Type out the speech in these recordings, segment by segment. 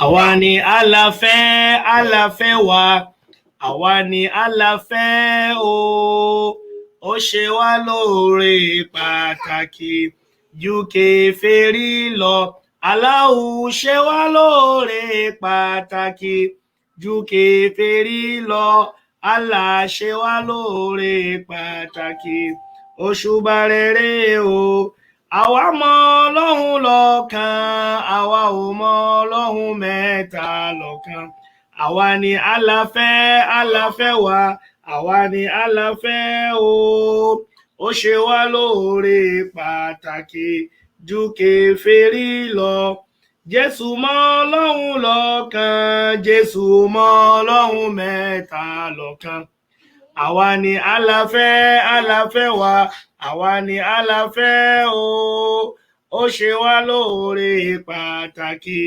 àwa ni aláfẹ́ wa, àwa ni aláfẹ́ o, ó ṣe wá lóore pàtàkì ju kèfèrí lọ. Allahu ṣe wá lóore pàtàkì ju kèfèrí lọ. Allah ṣe wá lóore pàtàkì, òṣùbà rere o. Àwa mọ Ọlọ́hun lọ́kan, àwa ò mọ Ọlọ́hun mẹ́ta lọ́kan. Àwa ni aláfẹ́ wa, àwa ni aláfẹ́ o, ó ṣe wá lóore pàtàkì ju kèfèrí lọ. Jésù mọ Ọlọ́hun lọ́kan, Jésù mọ Ọlọ́hun mẹ́ta lọ́kan. Àwa ni aláfẹ́ wa, àwa ni aláfẹ́ o, ó ṣe wá lóore pàtàkì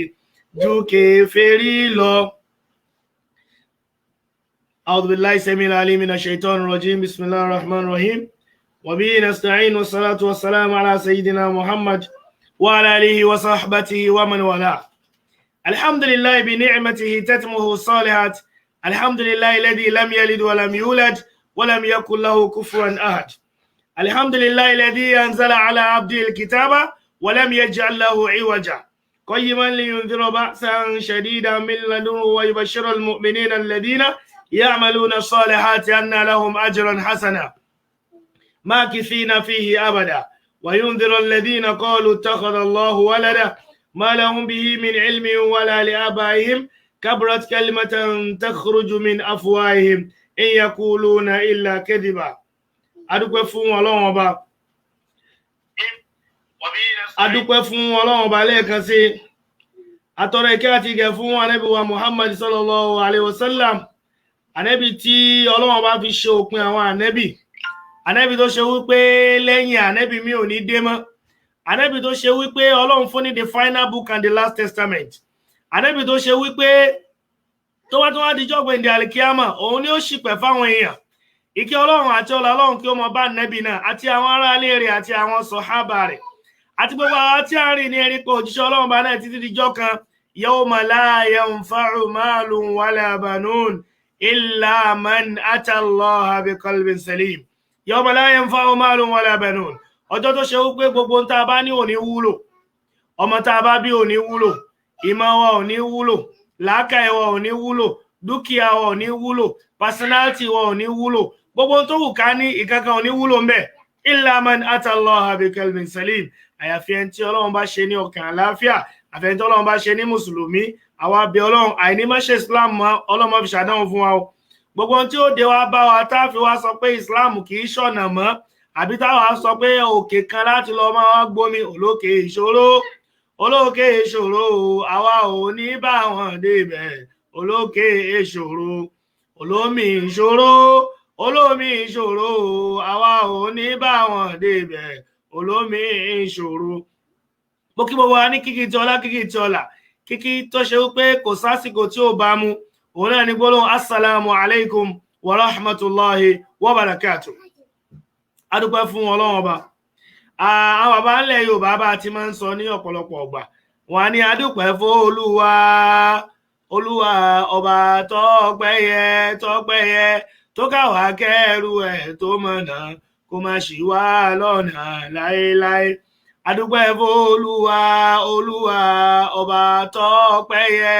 ju kèfèrí lọ. أعوذ بالله السميع العليم من الشيطان الرجيم. بسم الله الرحمن الرحيم. وبه نستعين والصلاة والسلام على سيدنا محمد وعلى آله وصحبه ومن والاه. الحمد لله بنعمته تتمه الصالحات. الحمد لله الذي لم يلد ولم يولد ولم يكن له كفوا أحد. الحمد لله الذي أنزل على عبده الكتاب ولم يجعل له عوجا قيما لينذر بأسا شديدا من لدنه ويبشر المؤمنين الذين يعملون الصالحات أن لهم أجرا حسنا ماكثين فيه أبدا وينذر الذين قالوا اتخذ الله ولدا ما لهم به من علم ولا لآبائهم كبرت كلمة تخرج من أفواههم إن يقولون إلا كذبا. adúpẹ́ fún Ọlọ́run ọba lẹ́ẹ̀kan sí, atọrọ ìkẹ́ àti ìgẹ̀ fún ànábì wa Muhammad sallallahu alaihi wasallam, ànábì tí Ọlọ́run ọba fi ṣe òpin àwọn ànábì tó ṣe wípé lẹ́yìn ànábì mi ò ní dé mọ́, ànábì tó ṣe wípé Ọlọ́run fún ní the final book and the last testament, ànábì tó ṣe wípé tó wá dijọ́ gbẹ̀ndẹ̀ alikiyama òun ni ó ṣìpẹ̀ fáwọn èèyàn. Ìkẹ́ Ọlọ́run àti ọlá Ọlọ́run kí ó mọ bá nẹ́bì náà àti àwọn ará ilé rẹ̀ àti àwọn sọ̀hábà rẹ̀ àti gbogbo àwọn tí a rìn ní erípa òjíṣẹ́ Ọlọ́run bá náà títí dijọ́ kan, yawma la yanfa'u malun wala banun illa man ata Allaha bi qalbin salim. Yawma la yanfa'u malun wala banun, ọjọ́ tó ṣe wípé gbogbo ń tá a bá ní ò ní wúlò, ọmọ tá a bá bí ò ní wúlò, ìmọ̀ wa ò ní wúlò, làákàyè wa ò ní wúlò, dúkìá wa ò ní wúlò, personality wa ò ní wúlò, gbogbo tó wù ká ní ìkankan ò ní wúlò ń bẹ. Illa man ata Allaha bi qalbin salim, àyàfi ẹni tí Ọlọ́run bá ṣe ní ọkàn àlàáfíà, àfẹni tí Ọlọ́run bá ṣe ní mùsùlùmí. Àwa bẹ̀ Ọlọ́run àìní má ṣe Islam mọ́, Ọlọ́run má fi ṣàdánwò fún wa o. Gbogbo tí ó dé wá bá wa tá fi wá sọ pé Islam kì í ṣọ̀nà mọ́, àbí táwa sọ pé òkè kan láti lọ máa wá gbómi olókè ìṣòro àwa ò ní bá wọn débẹ̀, olókè ìṣòro olómi ìṣòro àwa ò ní bá wọn débẹ̀, olómi ìṣòro. Mo kí gbogbo wa ní kíkí tí ọlá, kíkí tí ọlá, kíkí tó ṣe wípé kò sásìkò tí ó bá mú, òun náà ní gbólóhùn assalamu alaikum wa rahmatullahi wa barakatuh. Adúpẹ́ fún Ọlọ́run ọba. Àwọn bàbá ńlẹ̀ Yorùbá bá ti máa ń sọ ní ọ̀pọ̀lọpọ̀ ọgbà, wọ́n ní adúpẹ́ fún Olúwa ọba tọ́pẹ́yẹ tó káwà kẹ́rù ẹ̀ tó mọ̀nà kó má ṣì wá lọ́nà láéláé. Adúpẹ́ fún Olúwa ọba tọ́pẹ́yẹ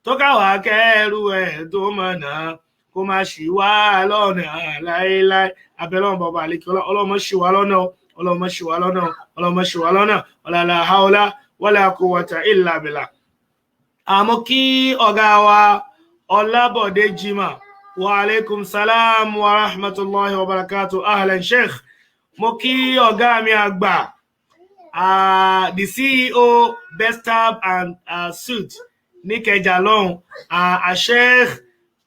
tó káwà kẹ́rù ẹ̀ tó mọ̀nà kó má ṣì wá lọ́nà láéláé. Abẹ́lọ́run bàbá àlékí ọlọ́mọ ṣì wá lọ́nà, ọlọ́mọ ṣì wá lọ́nà, ọlọ́mọ ṣì wá lọ́nà, wala hawla wala quwwata illa billah. Àmọ́ kí ọ̀gá wa Ọlábọ̀dé Jimá, wa alaikum salam wa rahmatullahi wa barakatuh, ahlan sheikh. Mo kí ọ̀gá mi àgbà, the CEO Best Tab and Suit ní Ìkẹjà lọ́hùn, Sheikh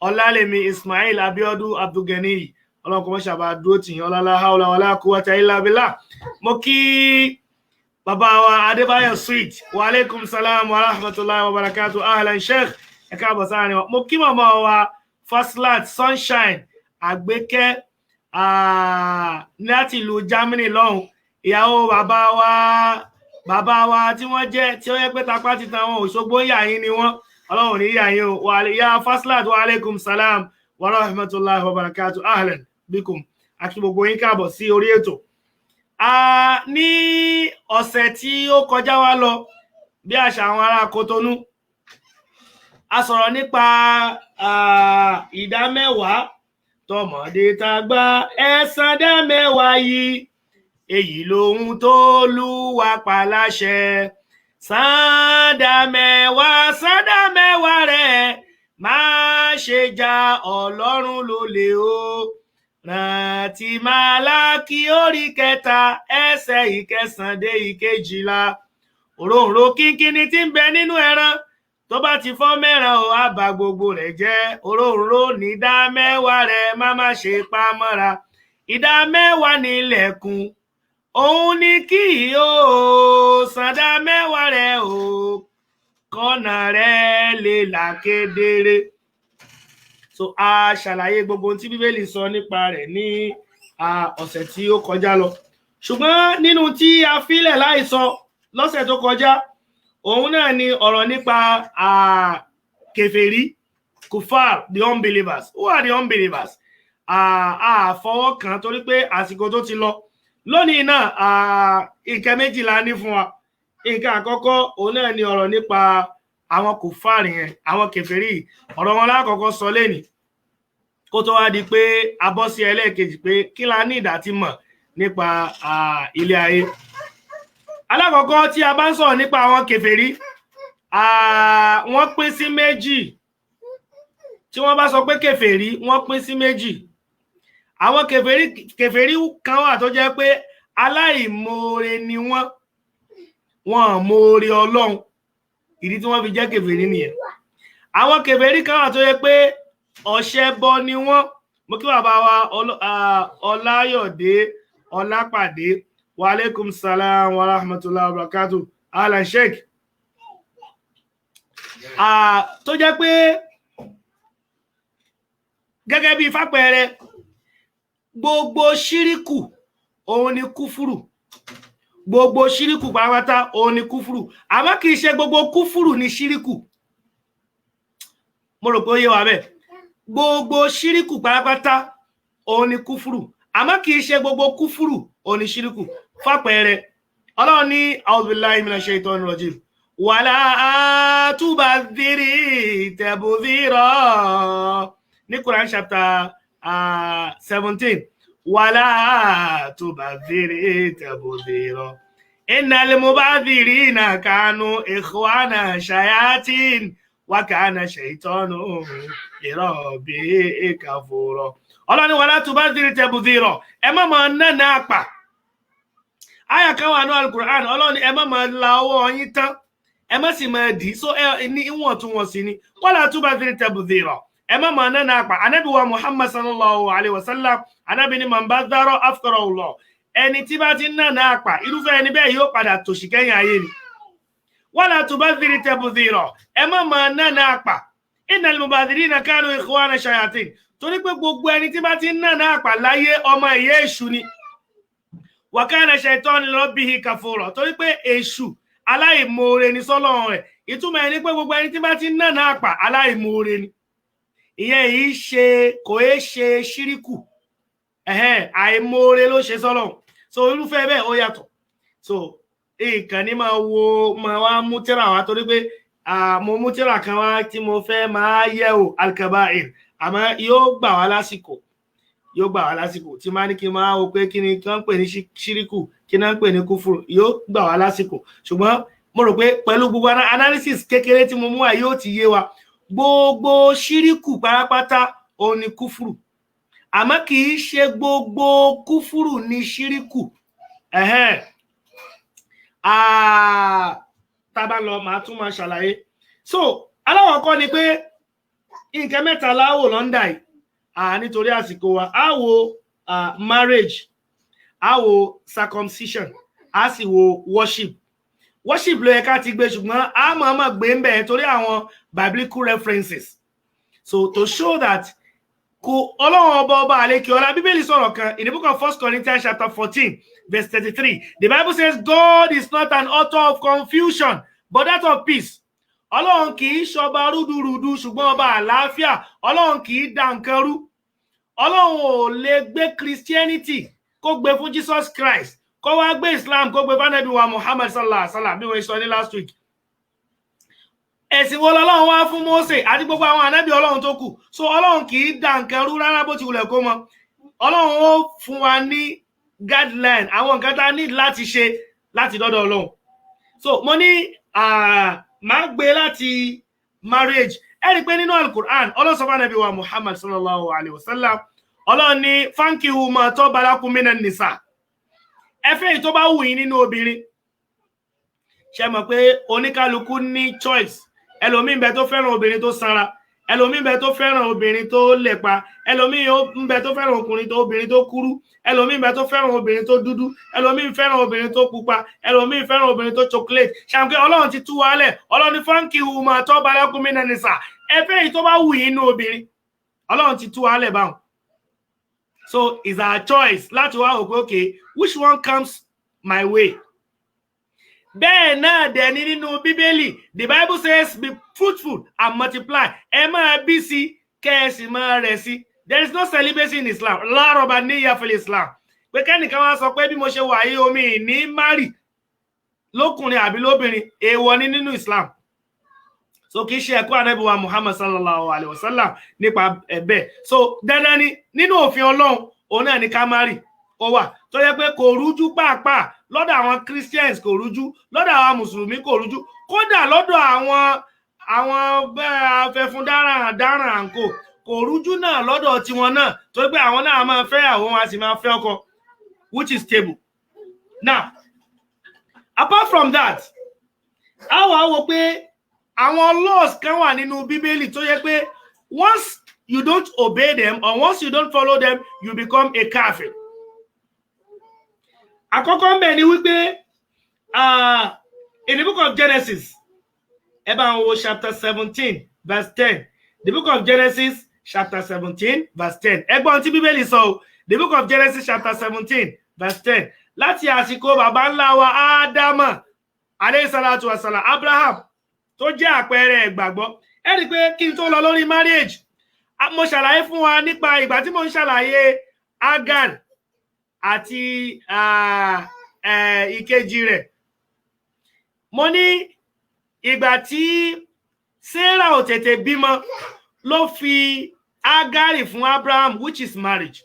Ọlálẹ́mí Ismail Abiodun Abdulgani, Ọlọ́run kó má ṣàbá dúró tì yín, la hawla wala quwwata illa billah. Mo kí bàbá wa Adébáyọ̀ Sweet, wa alaikum salam wa rahmatullahi wa barakatuh, ahlan sheikh, ẹ káàbọ̀ sáàrin wa. Mo kí màmá wa Faslat Sunshine Àgbékẹ́ láti ìlú Germany lọ́hùn, ìyàwó bàbá wa bàbá wa tí wọ́n jẹ́ tí ó yẹ pé tapá ti tan wọn Òṣogbo yà yín ni wọ́n Ọlọ́run ní yà yín o wa ya Faslat wa alaikum salam wa rahmatullahi wa barakatuh ahlan bikum àti gbogbo yín káàbọ̀ sí orí ètò. Ní ọ̀sẹ̀ tí ó kọjá wá lọ bí àṣà àwọn ará Kotonu a sọ̀rọ̀ nípa ìdá mẹ́wàá tọmọdé tàgbà ẹ̀san dá mẹ́wàá yìí èyí lohun tó Olúwa pa láṣẹ sàndá mẹ́wàá rẹ̀ má ṣe já Ọlọ́run lólè o rántí Málákì orí 3 ẹsẹ̀ 9 dé 11 òróǹro kínkínní tí ń bẹ nínú ẹran tó bá ti fọ́ mẹ́ran ò á bà gbogbo rẹ̀ jẹ́ òróǹro ní ìdá mẹ́wàá rẹ̀ má ṣe pa mọ́ra ìdá mẹ́wàá nílẹ̀kùn òun ni kí o sàndá mẹ́wàá rẹ̀ o kọ́nà rẹ̀ lè là kedere. So a ṣàlàyé gbogbo tí Bíbélì sọ nípa rẹ̀ ní ọ̀sẹ̀ tí ó kọjá lọ ṣùgbọ́n nínú tí a fílẹ̀ láìsọ lọ́sẹ̀ tó kọjá òun náà ni ọ̀rọ̀ nípa kèfèrí kufar the unbelievers. Who are the unbelievers? Fọwọ́ kan torí pé àsìkò tó ti lọ lónìí náà nǹkan méjìlá ní fún wa. Nǹkan àkọ́kọ́ òun náà ni ọ̀rọ̀ nípa àwọn kufar yẹn àwọn kèfèrí ọ̀rọ̀ wọn lákọ̀ọ́kọ́ sọ lẹ́nìí kó tó wá di pé a bọ́ sí ẹlẹ́ẹ̀kejì pé kí la ní ìdátí mọ̀ nípa ilé ayé. Alákọ̀ọ́kọ́ tí a bá ń sọ̀rọ̀ nípa àwọn kèfèrí wọ́n pín sí méjì. Tí wọ́n bá sọ pé kèfèrí wọ́n pín sí méjì. Àwọn kèfèrí kan wà tó jẹ́ pé aláìmoore ni wọ́n moore Ọlọ́run ìdí tí wọ́n fi jẹ́ kèfèrí nìyẹn. Àwọn kèfèrí kan wà tó jẹ́ pé ọ̀ṣẹbọ ni wọ́n. Mo kí bàbá wa Ọláyọ̀dé Ọlápàdé wa alaikum salam wa rahmatullahi wa barakatuh alan sheikh. Tó jẹ́ pé gẹ́gẹ́ bí fàpẹẹrẹ gbogbo ṣíríkù òun ni kúfùrù gbogbo ṣíríkù pàápàá òun ni kúfùrù àmọ́ kì í ṣe gbogbo kúfùrù ni ṣíríkù. Mo rò pé ó yé wa bẹ́ẹ̀ gbogbo ṣíríkù pàápàá òun ni kúfùrù àmọ́ kì í ṣe gbogbo kúfùrù òun ni ṣíríkù. Fàpẹẹrẹ Ọlọ́run ní a'udhu billahi minash shaitonir rajim wala tubadhiri tabdhira ní Quran chapter 17 wala tubadhiri tabdhira innal mubadhirina kanu ikhwana shayatin wa kana shaytanu lirabbihi kafura. Ọlọ́run ní wala tubadhiri tabdhira ẹ má máa nánà àpà. Àyà kan wà ní Al-Qur'an Ọlọ́run ẹ má máa la ọwọ́ yín tán ẹ má sì máa dì so ní ìwọ̀ntúnwọ̀nsì ni wala tubadhiri tabdhira ẹ má máa nánà àpà. Ànábì wa Muhammad sallallahu alaihi wasallam Ànábì ní man badhara afqara Allah ẹni tí bá ti nánà àpà irúfẹ́ ẹni bẹ́ẹ̀ yóò padà tòṣì kẹ́yìn ayé ni. Wala tubadhiri tabdhira ẹ má máa nánà àpà innal mubadhirina kanu ikhwana shayatin torí pé gbogbo ẹni tí bá ti nánà àpà láyé ọmọ ìyá èṣù ni. Wa kana shaytanu lirabbihi kafura torí pé èṣù aláìmoore ni sọ́lọ́run rẹ̀ ìtumọ̀ ẹni pé gbogbo ẹni tí bá ti nánà àpà aláìmoore ni. Ìyẹn yìí ṣe kò é ṣe ṣíríkù àìmoore ló ṣe sọ́lọ́run so irúfẹ́ bẹ́ẹ̀ ó yàtọ̀. So nǹkan ní máa wá mú tírà wá torí pé mo mú tírà kan wá tí mo fẹ́ máa yẹ̀wò al-kaba'ir àmọ́ yóò gbà wá lásìkò tí máa ní kí n máa wo pé kí ni kí wọ́n ń pè ní ṣíríkù kí náà ń pè ní kúfùrù yóò gbà wá lásìkò ṣùgbọ́n mo rò pé pẹ̀lú gbogbo analysis kékeré tí mo mú wá yóò ti yé wa gbogbo ṣíríkù pátápátá òun ni kúfùrù àmọ́ kì í ṣe gbogbo kúfùrù ni ṣíríkù. Tábà lọ màá tún máa ṣàlàyé. So aláwọ̀kọ́ ni pé nǹkan mẹ́ta láwò lọ́ndà yìí nítorí àsìkò wa á wo marriage á wo circumcision á sì wo worship ló yẹ ká ti gbé ṣùgbọ́n á máa gbé ń bẹ̀ torí àwọn biblical references so to show that kò Ọlọ́run ọba àlékè ọlá Bíbélì sọ̀rọ̀ kan in the book of 1 Corinthians chapter 14 verse 33. The Bible says God is not an author of confusion but that of peace. Ọlọ́run kì í ṣọba rúdurùdu ṣùgbọ́n ọba àlàáfíà. Ọlọ́run kì í dà nǹkan rú. Ọlọ́run ò lè gbé Christianity kó gbé fún Jesus Christ, kó wá gbé Islam kó gbé fún Ànábì wa Muhammad sallallahu alaihi wasallam bí wọ́n sọ ní last week. Ẹ̀sìn wo lọ́lọ́run wá fún Mósè àti gbogbo àwọn ànábì Ọlọ́run tó kù. So Ọlọ́run kì í dà nǹkan rú rárá bó ti wulẹ̀ kó mọ. Ọlọ́run ó fún wa ní guideline àwọn nǹkan tá a need láti ṣe láti dọ́dọ̀ Ọlọ́run. So mo ní máa gbé láti marriage. Ẹ rí pé nínú Al-Qur'an Ọlọ́run sọ fún Ànábì wa Muhammad sallallahu alaihi wasallam, Ọlọ́run ní fankihu ma taba lakum minan nisa. Ẹ fẹ́ èyí tó bá wù yín nínú obìnrin. Ṣé mọ̀ pé oníkálukú ní choice. Ẹlòmíì ń bẹ tó fẹ́ràn obìnrin tó sanra, ẹlòmíì ń bẹ tó fẹ́ràn obìnrin tó lẹ̀pa, ẹlòmíì ń bẹ tó fẹ́ràn obìnrin tó kúrú, ẹlòmíì ń bẹ tó fẹ́ràn obìnrin tó dúdú, ẹlòmíì fẹ́ràn obìnrin tó pupa, ẹlòmíì fẹ́ràn obìnrin tó chocolate. Ṣàǹkẹ́ Ọlọ́run ti tú wa lẹ̀. Ọlọ́run ní fankihu ma taba lakum minan nisa. Ẹ fẹ́ èyí tó bá wù yín nínú obìnrin. Ọlọ́run ti tú wa lẹ̀ báwọn. So it's our choice láti wá òkú okay, which one comes my way? Bẹ́ẹ̀ náà dẹ̀ ní nínú Bíbélì, the Bible says be fruitful and multiply. Ẹ máa bí sí, kẹ́ ẹ sì máa rẹ̀ sí. There is no celibacy in Islam. La rabaniyya fil Islam. Pé kẹ́nìkan wá sọ pé bí mo ṣe wà yìí omi ní márì lókùnrin àbí lóbìnrin, èèwọ̀ ní nínú Islam. So kì í ṣe ẹ̀kọ́ Ànábì wa Muhammad sallallahu alaihi wasallam nípa ẹ̀bẹ̀. So dandan ni nínú òfin Ọlọ́run òun náà ní ká márì ó wà tó yẹ pé kò rújú pàápàá lọ́dọ̀ àwọn Christians, kò rújú lọ́dọ̀ àwọn Mùsùlùmí, kò rújú kódà lọ́dọ̀ àwọn afẹ́fúndáràn àǹkò kò rújú náà lọ́dọ̀ tiwọn náà tó pé àwọn náà máa fẹ́ àwọn wọn a sì máa fẹ́ ọkọ, which is stable. Now apart from that, àwọn wò pé àwọn laws kan wà nínú Bíbélì tó yẹ pé once you don't obey them or once you don't follow them, you become a kafir. Àkọ́kọ́ ńbẹ̀ ni wípé in the book of Genesis, chapter 17 verse 10. The book of Genesis chapter 17 verse 10. Ẹgbọ́n tí Bíbélì sọ, the book of Genesis chapter 17 verse 10. Láti àsìkò bàbá ńlá wa Ádámà alayhi salatu wassalam, Abraham tó jẹ́ àpẹẹrẹ ìgbàgbọ́. Ẹ rí pé kí n tó lọ lórí marriage, mo ṣàlàyé fún wa nípa ìgbà tí mo ń ṣàlàyé Agar àti ìkejì rẹ̀. Mo ní ìgbà tí Sarah ò tètè bímọ ló fi Agari fún Abraham, which is marriage.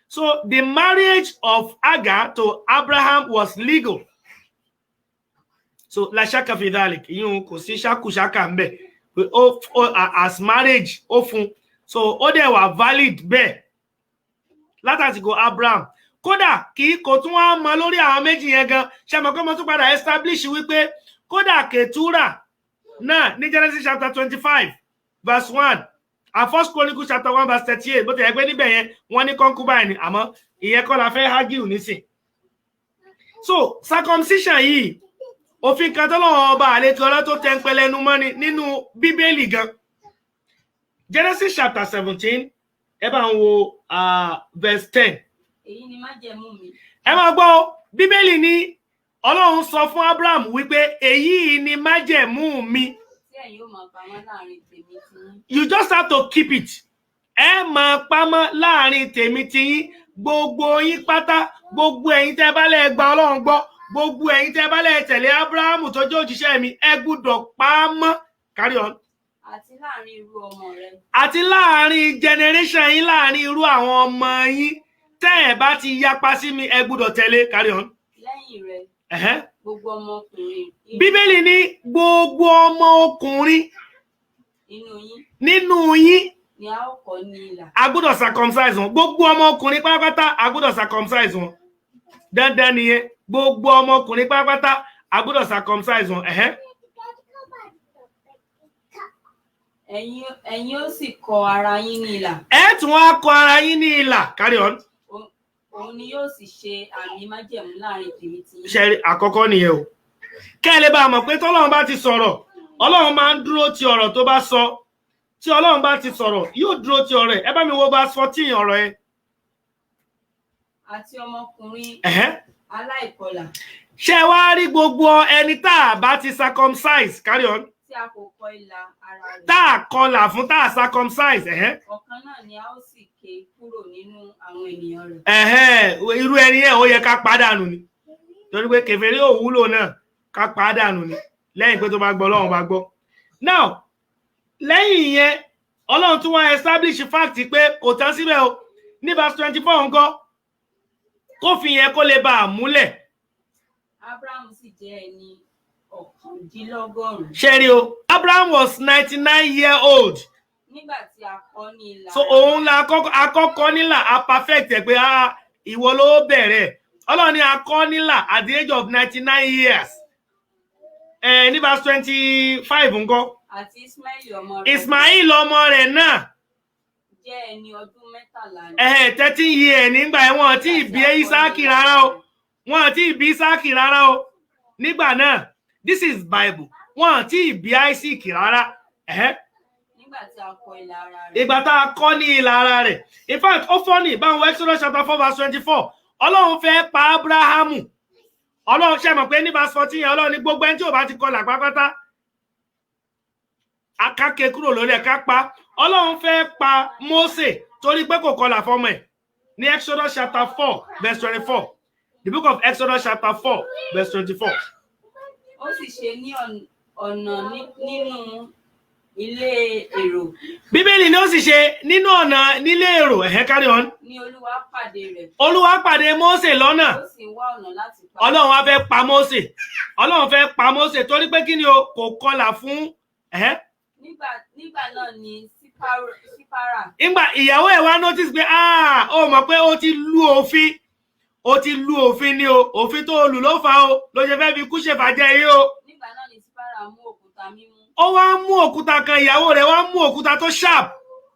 So the marriage of Agar to Abraham was legal. So la shaka fi dhalik, yín kò sí ṣàkúṣàkà ńbẹ̀. As marriage ó fún, so ó dẹ̀ wà valid bẹ́ẹ̀ látàsìkò Abraham. Kódà kì í kò tún wá mọ lórí àwọn méjì yẹn gan, ṣàmọ̀kọ́ mo tún padà establish wípé kódà Ketura náà ní Genesis chapter 25 verse 1 and 1 Chronicles chapter 1 verse 38, bó ti yẹ pé níbẹ̀ yẹn wọ́n ní concubine, àmọ́ ìyẹn kọ́ la fẹ́ argue nísìn. So circumcision yìí òfin kan tọ́lọ́run ọba àlékè ọlá tó tẹ́ ń pẹlẹnu mọ́ni nínú Bíbélì gan. Genesis chapter 17 ẹ bá ń wo verse 10. Èyí ni májẹ̀mú mi. Ẹ máa gbọ́, Bíbélì ní Ọlọ́run sọ fún Abraham wípé èyí ni májẹ̀mú mi. Tí ẹ̀yin ó máa pamọ́ láàrin tèmi tiyín. You just have to keep it. Ẹ máa pamọ́ láàrin tèmi tiyín, gbogbo yín pátá, gbogbo ẹ̀yin tẹ́ bá lè gba Ọlọ́run gbọ́, gbogbo ẹ̀yin tẹ́ bá lè tẹ̀lé Abraham tó jẹ́ òjíṣẹ́ mi, ẹ gbọ́dọ̀ pamọ́. Carry on. Àti láàrin irú ọmọ rẹ. Àti láàrin generation yín, láàrin irú àwọn ọmọ yín, tẹ́ ẹ bá ti yapa sí mi, ẹ gbọ́dọ̀ tẹ̀lé. Carry on. Lẹ́yìn rẹ̀, gbogbo ọmọkùnrin. Bíbélì ní gbogbo ọmọ ọkùnrin nínú yín ni a ó kọ́ ní ìlà. A gbọ́dọ̀ circumcise wọn. Gbogbo ọmọ ọkùnrin pátápátá a gbọ́dọ̀ circumcise wọn. Dandan nìyẹn. Gbogbo ọmọ ọkùnrin pátápátá a gbọ́dọ̀ circumcise wọn. Ẹ̀yin ó sì kọ ara yín ní ìlà. Ẹ tún wá kọ ara yín ní ìlà. Carry on. Òun ni yóò sì ṣe àmì májẹ̀mú láàrin tèmi tiyín. Ṣé àkọ́kọ́ nìyẹn o. Kẹ́ lè bá mọ̀ pé tọ́lọ́run bá ti sọ̀rọ̀, Ọlọ́run máa ń dúró ti ọ̀rọ̀ tó bá sọ. tí Ọlọ́run bá ti sọ̀rọ̀ yóò dúró ti ọ̀rọ̀ ẹ̀. Ẹ bá mi wo verse 14 ọ̀rọ̀ ẹ̀. Àti ọmọkùnrin Ẹ̀hẹ́. aláìkọlà Ṣé wá rí gbogbo ẹni tá a bá ti circumcise, carry on, tí a kò kọ ìlà ara rẹ̀. tá a kọlà fún, tá a circumcise, ẹ̀hẹ́. Ọ̀kan náà ni a ó sì ké kúrò nínú àwọn ènìyàn rẹ̀. Ẹ̀hẹ́, irú ẹni yẹn ó yẹ ká pàdánù ni. Torí pé kèfèrí ò wúlò náà, ká pàdánù ni. Lẹ́yìn pé tó bá gbọ́, Ọlọ́run bá gbọ́. Now, lẹ́yìn yẹn, Ọlọ́run tún wá establish fact pé kò tán síbẹ̀ o. Ní verse 24 ńkọ́, kó fi yẹn kó lè bá a múlẹ̀. Abraham sì jẹ́ ẹni 99. Ṣé rí o? Abraham was 99 years old. Nígbà tí a kọ ní ìlà. So òun la àkọ́kọ́ nílà a perfect ẹ̀ pé ìwọ ló bẹ̀rẹ̀. Ọlọ́run ní akọ́ nílà at the age of 99 years. Ní verse 25 ńkọ́. Àti Ismail ọmọ rẹ̀. Ismail ọmọ rẹ̀ náà. Jẹ́ ẹni ọdún 13. 13 years nígbà ẹ̀ wọ́n ti bí Isaki rárá o. Wọ́n ti bí Isaki rárá o. Nígbà náà, this is Bible. Wọ́n ti bí Isaac rárá. Nígbà tí a kọ ìlà ara rẹ̀. Ìgbà tá a kọ́ ní ìlà ara rẹ̀. In fact, ó funny báwọn Exodus chapter 4 verse 24. Ọlọ́run fẹ́ pa Abrahamu. Ọlọ́run ṣe mọ̀ pé ní verse 14 yẹn Ọlọ́run ní gbogbo ẹni tí ò bá ti kọlà pátápátá. Akáke kúrò lórí ẹ̀ ká pa. Ọlọ́run fẹ́ pa Mósè torí pé kò kọlà fọ́mọ ẹ̀. Ní Exodus chapter 4 verse 24. The book of Exodus chapter 4 verse 24. Ó sì ṣe ní ọ̀nà nínú ilé èrò. Bíbélì ni ó sì ṣe nínú ọ̀nà nílé èrò. Carry on. Ní Olúwa pàdé rẹ̀. Olúwa pàdé Mósè lọ́nà. Ó sì ń wá ọ̀nà láti pa. Ọlọ́run wá fẹ́ pa Mósè. Ọlọ́run fẹ́ pa Mósè torí pé kí ni o kò kọlà fún. Nígbà náà ni Sípárà. Nígbà ìyàwó ẹ̀ wá notice pé ó mọ̀ pé ó ti lu òfin. Ó ti lu òfin ni o. Òfin tó lù ló fà o. Ló ṣe fẹ́ fi kú ṣèfàjẹ́ yìí o. Nígbà náà ni Sípárà mú òkúta mímú. Ó wá mú òkúta kan, ìyàwó rẹ̀ wá mú òkúta tó sharp.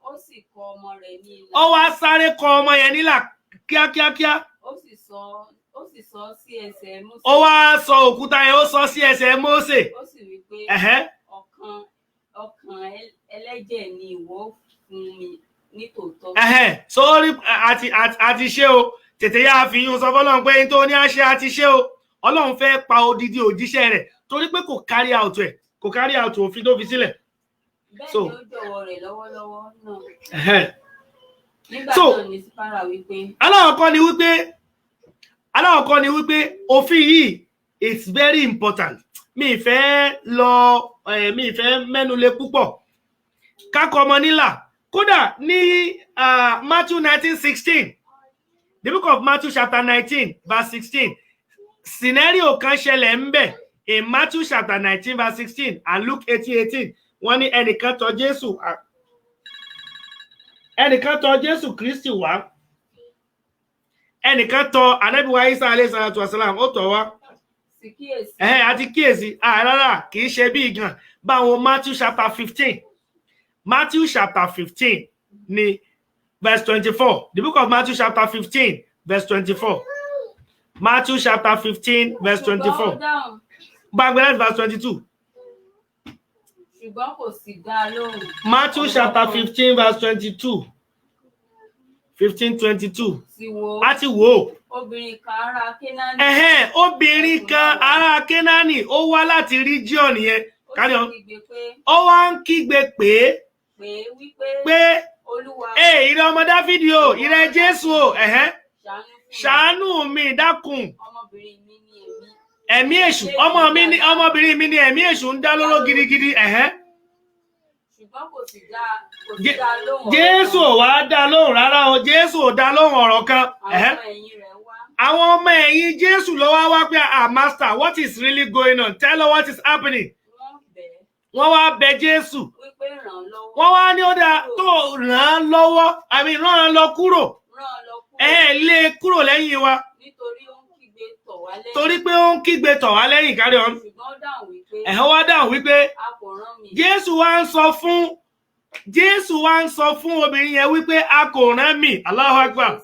Ó sì kọ ọmọ rẹ̀ ní ìlà. Ó wá sáré kọ ọmọ yẹn nílà kíákíákíá. Ó sì sọ sí ẹsẹ̀ Mósè. Ó wá sọ òkúta yẹn, ó sọ sí ẹsẹ̀ Mósè. Ó sì wí pé ọkàn ẹlẹ́jẹ̀ ni ìwọ fún mi nítòótọ́. Sórí àti ṣe o, tètè yá fi yún sọ fọ́lọ́run pé tó ní àṣẹ àti ṣe o. Ọlọ́run fẹ́ pa odidi òjíṣẹ́ rẹ̀ torí pé kò carry out ẹ̀. Kò carry out òfin tó fi sílẹ̀. Bẹ́ẹ̀ ni ó jọ̀wọ́ rẹ̀ lọ́wọ́lọ́wọ́ náà. Nígbà náà ni Sípárà wípé. Aláwọ̀kọ́ ni wípé òfin yìí it's very important. Mi ìfẹ́ mẹ́nulé púpọ̀. Kákọ ọmọ nílà. Kódà ní Matthew 19:16. The book of Matthew chapter 19 verse 16. Scenario kan ṣẹlẹ̀ ń bẹ̀. In Matthew chapter 19 verse 16 and Luke 18:18, wọ́n ní ẹnìkan tọ̀ Jésù Kristi wá. Ẹnìkan tọ̀ Ànábì wa Isa alayhi salatu wasalam, ó tọ̀ wá. Sì kíyèsí. Àti kíyèsí, rárá, kìí ṣe bí gan. Báwo Matthew chapter 15. Matthew chapter 15 ní verse 24. The book of Matthew chapter 15 verse 24. Matthew chapter 15 verse 24. Back verse 22. Ṣùgbọ́n kò sì dá lóhùn. Matthew chapter 15 verse 22. 15:22. A ti wò. Obìnrin kan ará Kénáánì. Obìnrin kan ará Kénáánì ó wá láti region yẹn. Ó wá ń kígbe pé Olúwa. Ìrẹ ọmọ Dáfídì o, ìrẹ Jésù o, ṣàánú mi dákun. Ọmọbìnrin mi ni ẹ̀mí èṣù, ọmọbìnrin mi ni ẹ̀mí èṣù ń dá lóró gidigidi. Ṣùgbọ́n kò sì dá lóhùn. Jésù ò wá dá lóhùn rárá o. Jésù ò dá lóhùn ọ̀rọ̀ kan. Àwọn ọmọ ẹ̀yìn Jésù ló wá pé master, what is really going on? Tell her what is happening. Wọ́n wá bẹ̀ Jésù. Wọ́n wá ní ó dá tó ràn án lọ́wọ́. Ràn án lọ kúrò. Lé kúrò lẹ́yìn wa. Torí pé ó ń kígbe tọ̀ wá lẹ́yìn, carry on. Ó wá dáhùn wípé Jésù wá ń sọ fún obìnrin yẹn wípé a kò rán mi. Allahu Akbar.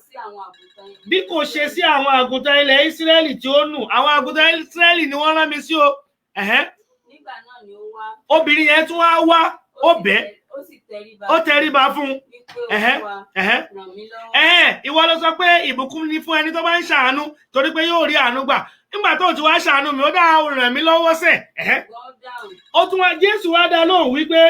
Bí kò ṣe sí àwọn àgùntàn ilẹ̀ Ísírẹ́lì tí ó nù. Àwọn àgùntàn Ísírẹ́lì ni wọ́n rán mi sí o. Nígbà náà ni ó wá. Obìnrin yẹn tún wá ó bẹ̀. Ó sì ó tẹríba fún ìwọ ló sọ pé ìbùkún ni fún ẹni tó bá ń ṣàánú torí pé yóò rí àánú gbà nígbà tó ti wá ṣàánú mi ó dá ràn mí lọ́wọ́ sẹ̀ ó tún wá Jésù wá dá lóhùn wípé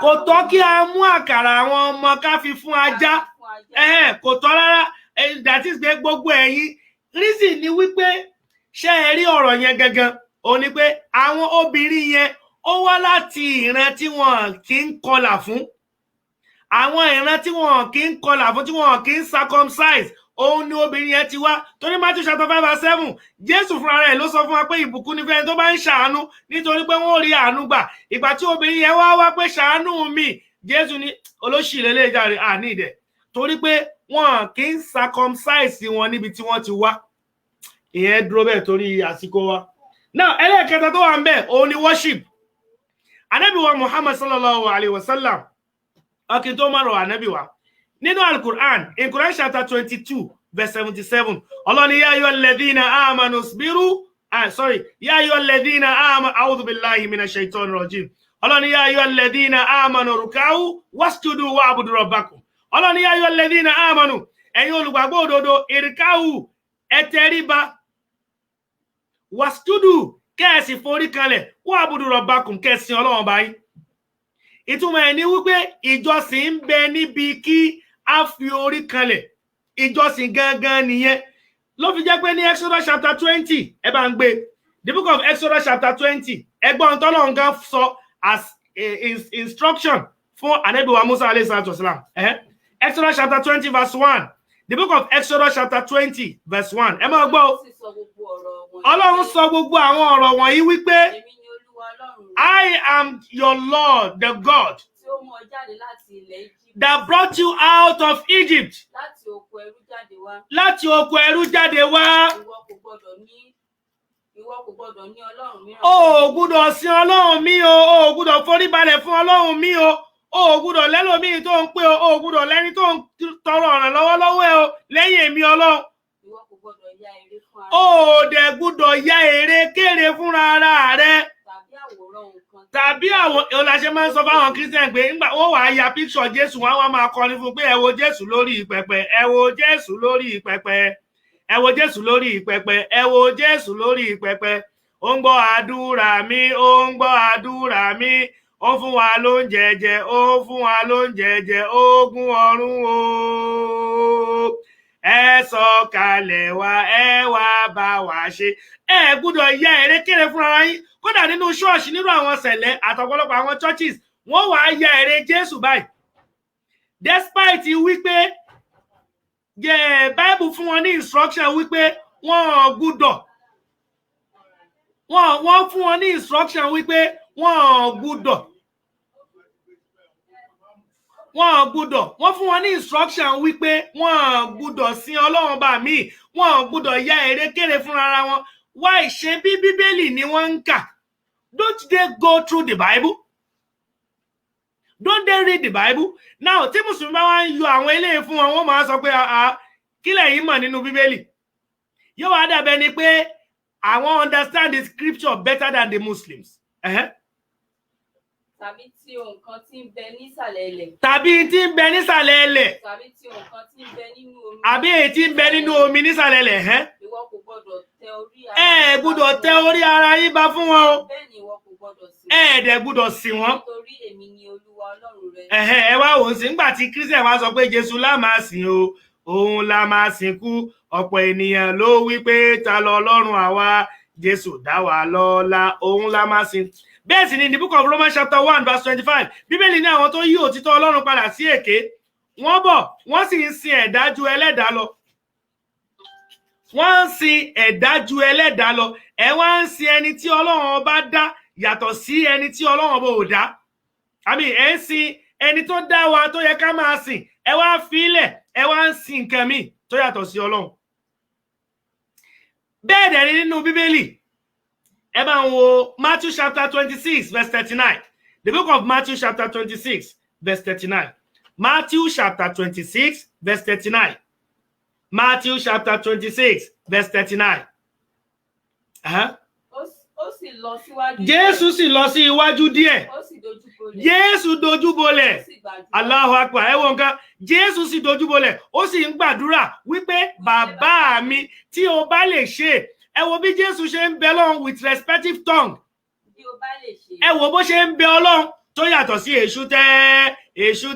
kò tọ́ kí a mú àkàrà àwọn ọmọ ká fi fún ajá kò tọ́ rárá that is pé gbogbo ẹ̀yin reason ni wípé ṣé ẹ rí ọ̀rọ̀ yẹn gangan ó ní pé àwọn obìnrin yẹn ó wá láti ìran tí wọn kì í kọlà fún àwọn ìran tí wọn kì í kọlà fún tí wọn kì í circumcise òun ni obìnrin yẹn ti wá torí Matthew chapter 5:7 Jésù fúnra rẹ̀ ló sọ fún wa pé ìbùkún ni fẹ́ni tó bá ń ṣàánú nítorí pé wọ́n rí àánú gbà ìgbà tí obìnrin yẹn wá pé ṣàánú mi Jésù ní olóṣìlẹ̀ lè jàre àní ìdẹ̀ torí pé wọn kì í circumcise wọn níbi tí wọ́n ti wá ìyẹn dúró bẹ́ẹ̀ torí àsìkò wa now ẹlẹ́ẹ̀kẹta tó wà ń bẹ̀ òun ni worship Ànábì wa Muhammad sallallahu alaihi wasallam ọkìn tó máa rọ̀ Ànábì wa nínú al-Qur'an in Quran chapter 22:77 ọlọ́ni yá ayyuhal ladhina amanu isbiru yá ayyuhal ladhina amanu a'udhu billahi minash shaitonir rajim ọlọ́ni yá ayyuhal ladhina amanu ruk'u wasjudu wa'budu rabbakum ọlọ́ni yá ayyuhal ladhina amanu ẹ̀yin olùgbàgbọ́ òdodo irka'u ẹ tẹríba wasjudu kẹ́ẹ̀sì forí kanlẹ̀ wa'budu rabbakum kẹ́ẹ̀sìn Ọlọ́run bá yín ìtumọ̀ ẹ̀ ní wípé ìjọsìn ń bẹ níbi kí a fi orí kanlẹ̀ ìjọsìn gangan nìyẹn ló fi jẹ́ pé ní Exodus chapter 20 ẹ bá ń gbé the book of Exodus chapter 20 ẹgbọ́n tọ́lọ́run gan sọ as instruction fún Ànábì wa Musa alayhi salatu wasalam Exodus chapter 20 verse 1 the book of Exodus chapter 20 verse 1 ẹ máa gbọ́ Ọlọ́run sọ gbogbo àwọn ọ̀rọ̀ wọ̀nyí wípé I am your Lord, the God that brought you out of Egypt. Láti oko ẹrú jáde wá. O gbọ́dọ̀ sin Ọlọ́run mi o gbọ́dọ̀ forí balẹ̀ fún Ọlọ́run mi o gbọ́dọ̀ lẹ́lòmíì tó ń pè o gbọ́dọ̀ lẹ́ni tó ń tọrọ ọ̀ràn lọ́wọ́ ẹ o lẹ́yìn èmi Ọlọ́run. O dẹ̀ gbọ́dọ̀ ya ère kéré fúnra ara rẹ. Tàbí àwọn ọláṣẹ máa ń sọ fáwọn Christian pé nígbà wọ́n wà á ya picture Jésù wọn wá máa kọrin fún pé ẹ wo Jésù lórí pẹpẹ ẹ wo Jésù lórí pẹpẹ ẹ wo Jésù lórí pẹpẹ ẹ wo Jésù lórí pẹpẹ ó ń gbọ́ àdúrà mi ó ń gbọ́ àdúrà mi ó fún wa lóúnjẹ jẹ ó fún wa lóúnjẹ jẹ ogun ọ̀run o ẹ sọ̀kalẹ̀ wá ẹ wá bá wa ṣe ẹ gbọ́dọ̀ ya erékéré fúnra yín kódà nínú ṣọ́ọ̀ṣì nínú àwọn sẹ̀lẹ̀ àtọ̀pọ̀lọpọ̀ àwọn churches wọ́n wà á ya ère Jésù báyìí despite wípé Bible fún wọn ní instruction wípé wọ́n gbọ́dọ̀ wọ́n fún wọn ní instruction wípé wọ́n fún wọn ní instruction wípé wọ́n gbọ́dọ̀ sin Ọlọ́run bá mi wọ́n gbọ́dọ̀ ya erékéré fúnra ara wọn why ṣe bí Bíbélì ni wọ́n ń kà don't they go through the Bible don't they read the Bible now tí mùsùlùmí bá wá ń yọ àwọn eléyìí fún wọn wọ́n máa sọ pé kí lẹ̀yin mọ̀ nínú Bíbélì yóò wá dàbẹ̀ ni pé àwọn understand the scripture better than the Muslims. Tàbí tí nǹkan tí ń bẹ nísàlẹ̀ ilẹ̀. Tàbí tí ń bẹ nísàlẹ̀ ilẹ̀. Tàbí tí nǹkan tí ń bẹ nínú omi. Àbí èyí tí ń bẹ nínú omi nísàlẹ̀ ilẹ̀. Ìwọ kò gbọdọ̀ tẹ orí ara yín. Ẹ gbọ́dọ̀ tẹ orí ara yín bá fún wọn o. Bẹ́ẹ̀ ni ìwọ kò gbọdọ̀ sìn. Ẹ dẹ̀ gbọ́dọ̀ sìn wọ́n. Nítorí èmi ni Olúwa Ọlọ́run rẹ. Ẹ wá wò ó sí nígbà tí Christian wá sọ pé Jésù la máa sìn o òun la máa sìnkú ọ̀pọ̀ ènìyàn ló wí pé ta lọ Ọlọ́run àwa Jésù dá wa lọ́lá òun la máa sìn. Bẹ́ẹ̀ sì ni in the book of Romans chapter 1 verse 25 Bíbélì ní àwọn tó yí òtítọ́ Ọlọ́run padà sí èké wọ́n bọ̀ wọ́n sì ń sin ẹ̀dá ju ẹlẹ́dàá lọ wọ́n ń sin ẹ̀dá ju ẹlẹ́dàá lọ ẹ wá ń sin ẹni tí Ọlọ́run bá dá yàtọ̀ sí ẹni tí Ọlọ́run bò dá àmì ẹ ń sin ẹni tó dá wa tó yẹ ká máa sìn ẹ wá fílẹ̀ ẹ wá ń sin nǹkan míì tó yàtọ̀ sí Ọlọ́run bẹ́ẹ̀ dẹ̀ ni nínú Bíbélì ẹ bá ń wo Matthew chapter 26 verse 39 the book of Matthew chapter 26 verse 39 Matthew chapter 26 verse 39 Matthew chapter 26 verse 39 Ó sì Jésù sì lọ sí iwájú díẹ̀. Jésù dojúbolẹ̀. Allahu Akbar. Ẹ wo nǹkan. Jésù sì dojúbolẹ̀. Ó sì ń gbàdúrà wípé bàbá mi tí o bá lè ṣe. Ẹ wo bí Jésù ṣe ń bẹ Ọlọ́run with respective tongue. Ẹ wo bó ṣe ń bẹ Ọlọ́run tó yàtọ̀ sí èṣù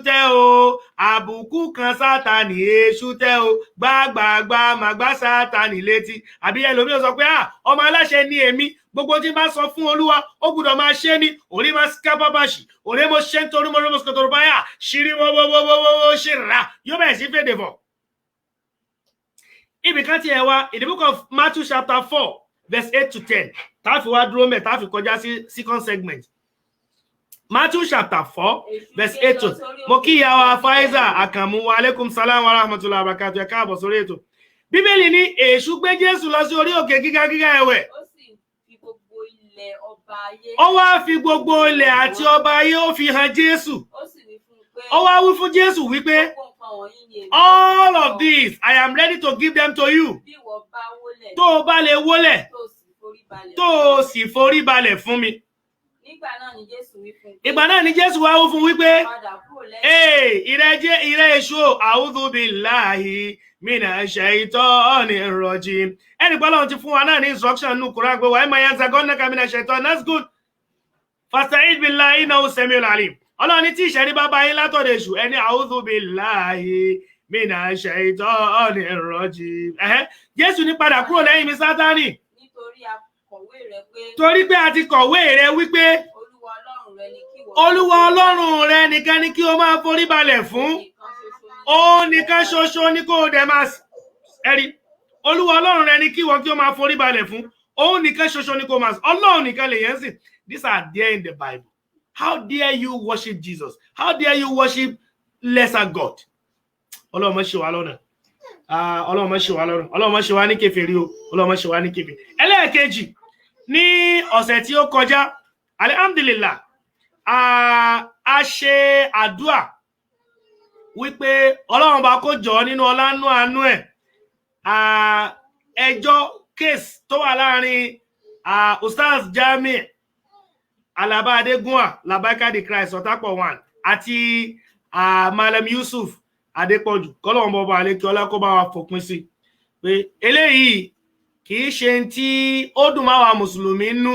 tẹ́ o, àbùkù kan Sátánì èṣù tẹ́ o, gbàgbàgbà màgbà Sátánì létí. Àbí ẹlòmíràn sọ pé ọmọ aláṣẹ ni èmi, gbogbo tí bá sọ fún Olúwa ó gbọ́dọ̀ máa ṣe ní orí máa skábàbàṣì, orí mo ṣe ń torí mo lọ́mọ sọ̀tọ̀rọ̀ báyà ṣírí wọ́wọ́wọ́wọ́ ṣe rà yóò bẹ̀rẹ̀ sí fèdè fọ̀. Ibì kan tí ẹ wá in the book of Matthew chapter 4 verse 8 to 10 táfi wá dúró mẹ́ táfi kọjá sí second segment. Matthew chapter 4 verse 8 to 10. Mo kí ìyá wa Faiza Akamu wa alaikum salam wa rahmatullahi wa barakatuh. Ẹ káàbọ̀ sórí ètò. Bíbélì ní èṣù gbé Jésù lọ sí orí òkè gíga ẹ̀wẹ̀. Ó wá fi gbogbo ilẹ̀ àti ọba ayé ó fi hàn Jésù. Ó wá wí fún Jésù wípé all of these I am ready to give them to you. Tó o bá lè wólẹ̀, tó o sì forí balẹ̀ fún mi. Ìgbà náà ni Jésù wá wí fún wípé ìrẹ́ èṣù a'udhu billahi minash shaitonir rajim. Ẹni pé Ọlọ́run ti fún wa náà ní instruction nínú Quran pé wa imma yanzaghannaka minash shaiton, that's good. Fasta'idh billahi innahu sami'un alim. Ọlọ́run ní tí ìṣẹ́rí bá bá yín látọ̀dọ̀ èṣù ẹni a'udhu billahi minash shaitonir rajim. Jésù ní padà kúrò lẹ́yìn mi Sátánì. Torí pé a ti kọ̀wé rẹ̀ wípé Olúwa Ọlọ́run rẹ nìkan ni kí o máa forí balẹ̀ fún. Ó nìkan ṣoṣo ní kó dẹ̀ máa ẹ̀rí. Olúwa Ọlọ́run rẹ ni kí wọ́n kí o máa forí balẹ̀ fún. Ó nìkan ṣoṣo ní kó máa Ọlọ́run nìkan lè yẹn sìn. These are there in the Bible. How dare you worship Jesus? How dare you worship lesser God? Ọlọ́run má ṣe wá lọ́nà. Ọlọ́run má ṣe wá lọ́nà. Ọlọ́run má ṣe wá ní kèfèrí o. Ọlọ́run má ṣe wá ní kèfèrí. Ẹlẹ́ẹ̀kejì ní ọ̀sẹ̀ tí ó kọjá, alhamdulillah, a ṣe àdúà wípé Ọlọ́run bá kó jọ nínú ọlánú àánú ẹ̀ ẹjọ́ case tó wà láàrin Ustaz Jami Alaba Adegunwa Labaika the Christ Ọ̀tápọ̀ 1 àti Malam Yusuf Adépọ̀jù kọ́lọ́run bọba àlékí ọlá kó bá wa fòpin sí pé eléyìí kìí ṣe tí ó dùn máa wa mùsùlùmí nú.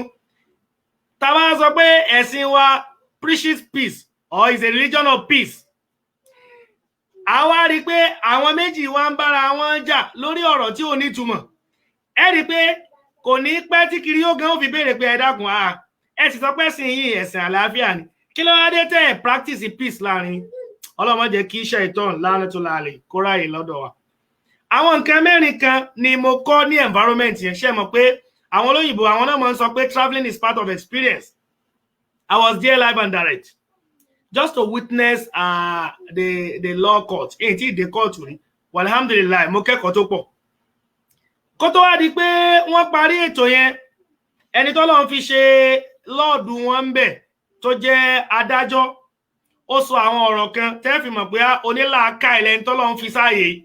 Tá bá sọ pé ẹ̀sìn wa preaches peace or is a religion of peace, àwa rí pé àwọn méjì wá ń bára wọn jà lórí ọ̀rọ̀ tí ò ní túmọ̀. Ẹ rí pé kò ní pẹ́ tí kiri ó gan ó fi béèrè pé ẹ dákun ẹ sì sọ pé ẹ̀sìn yìí ẹ̀sìn àlàáfíà ni, kí ló wá dé tẹ́ ẹ practice peace láàrin. Ọlọ́run má jẹ́ kí iṣẹ́ ìtọ́n lánàtúlàlẹ̀ kó ráyè lọ́dọ̀ wa. Àwọn nǹkan mẹ́rin kan ni mo kọ́ ní environment yẹn. Ṣé mọ̀ pé àwọn olóyìnbó àwọn náà máa ń sọ pé traveling is part of experience. I was there live and direct just to witness the law court. Èyí tí ìdè court rí. Alhamdulillah, mo kẹ́kọ̀ọ́ tó pọ̀. Kó tó wá di pé wọ́n parí ètò yẹn, ẹni t'Ọlọ́run fi ṣe lọ́ọ̀dù wọn ń bẹ̀ tó jẹ́ adájọ́, ó sọ àwọn ọ̀rọ̀ kan tẹ́ fi mọ̀ pé onílàákàyè lẹni t'Ọlọ́run fi sáàyè.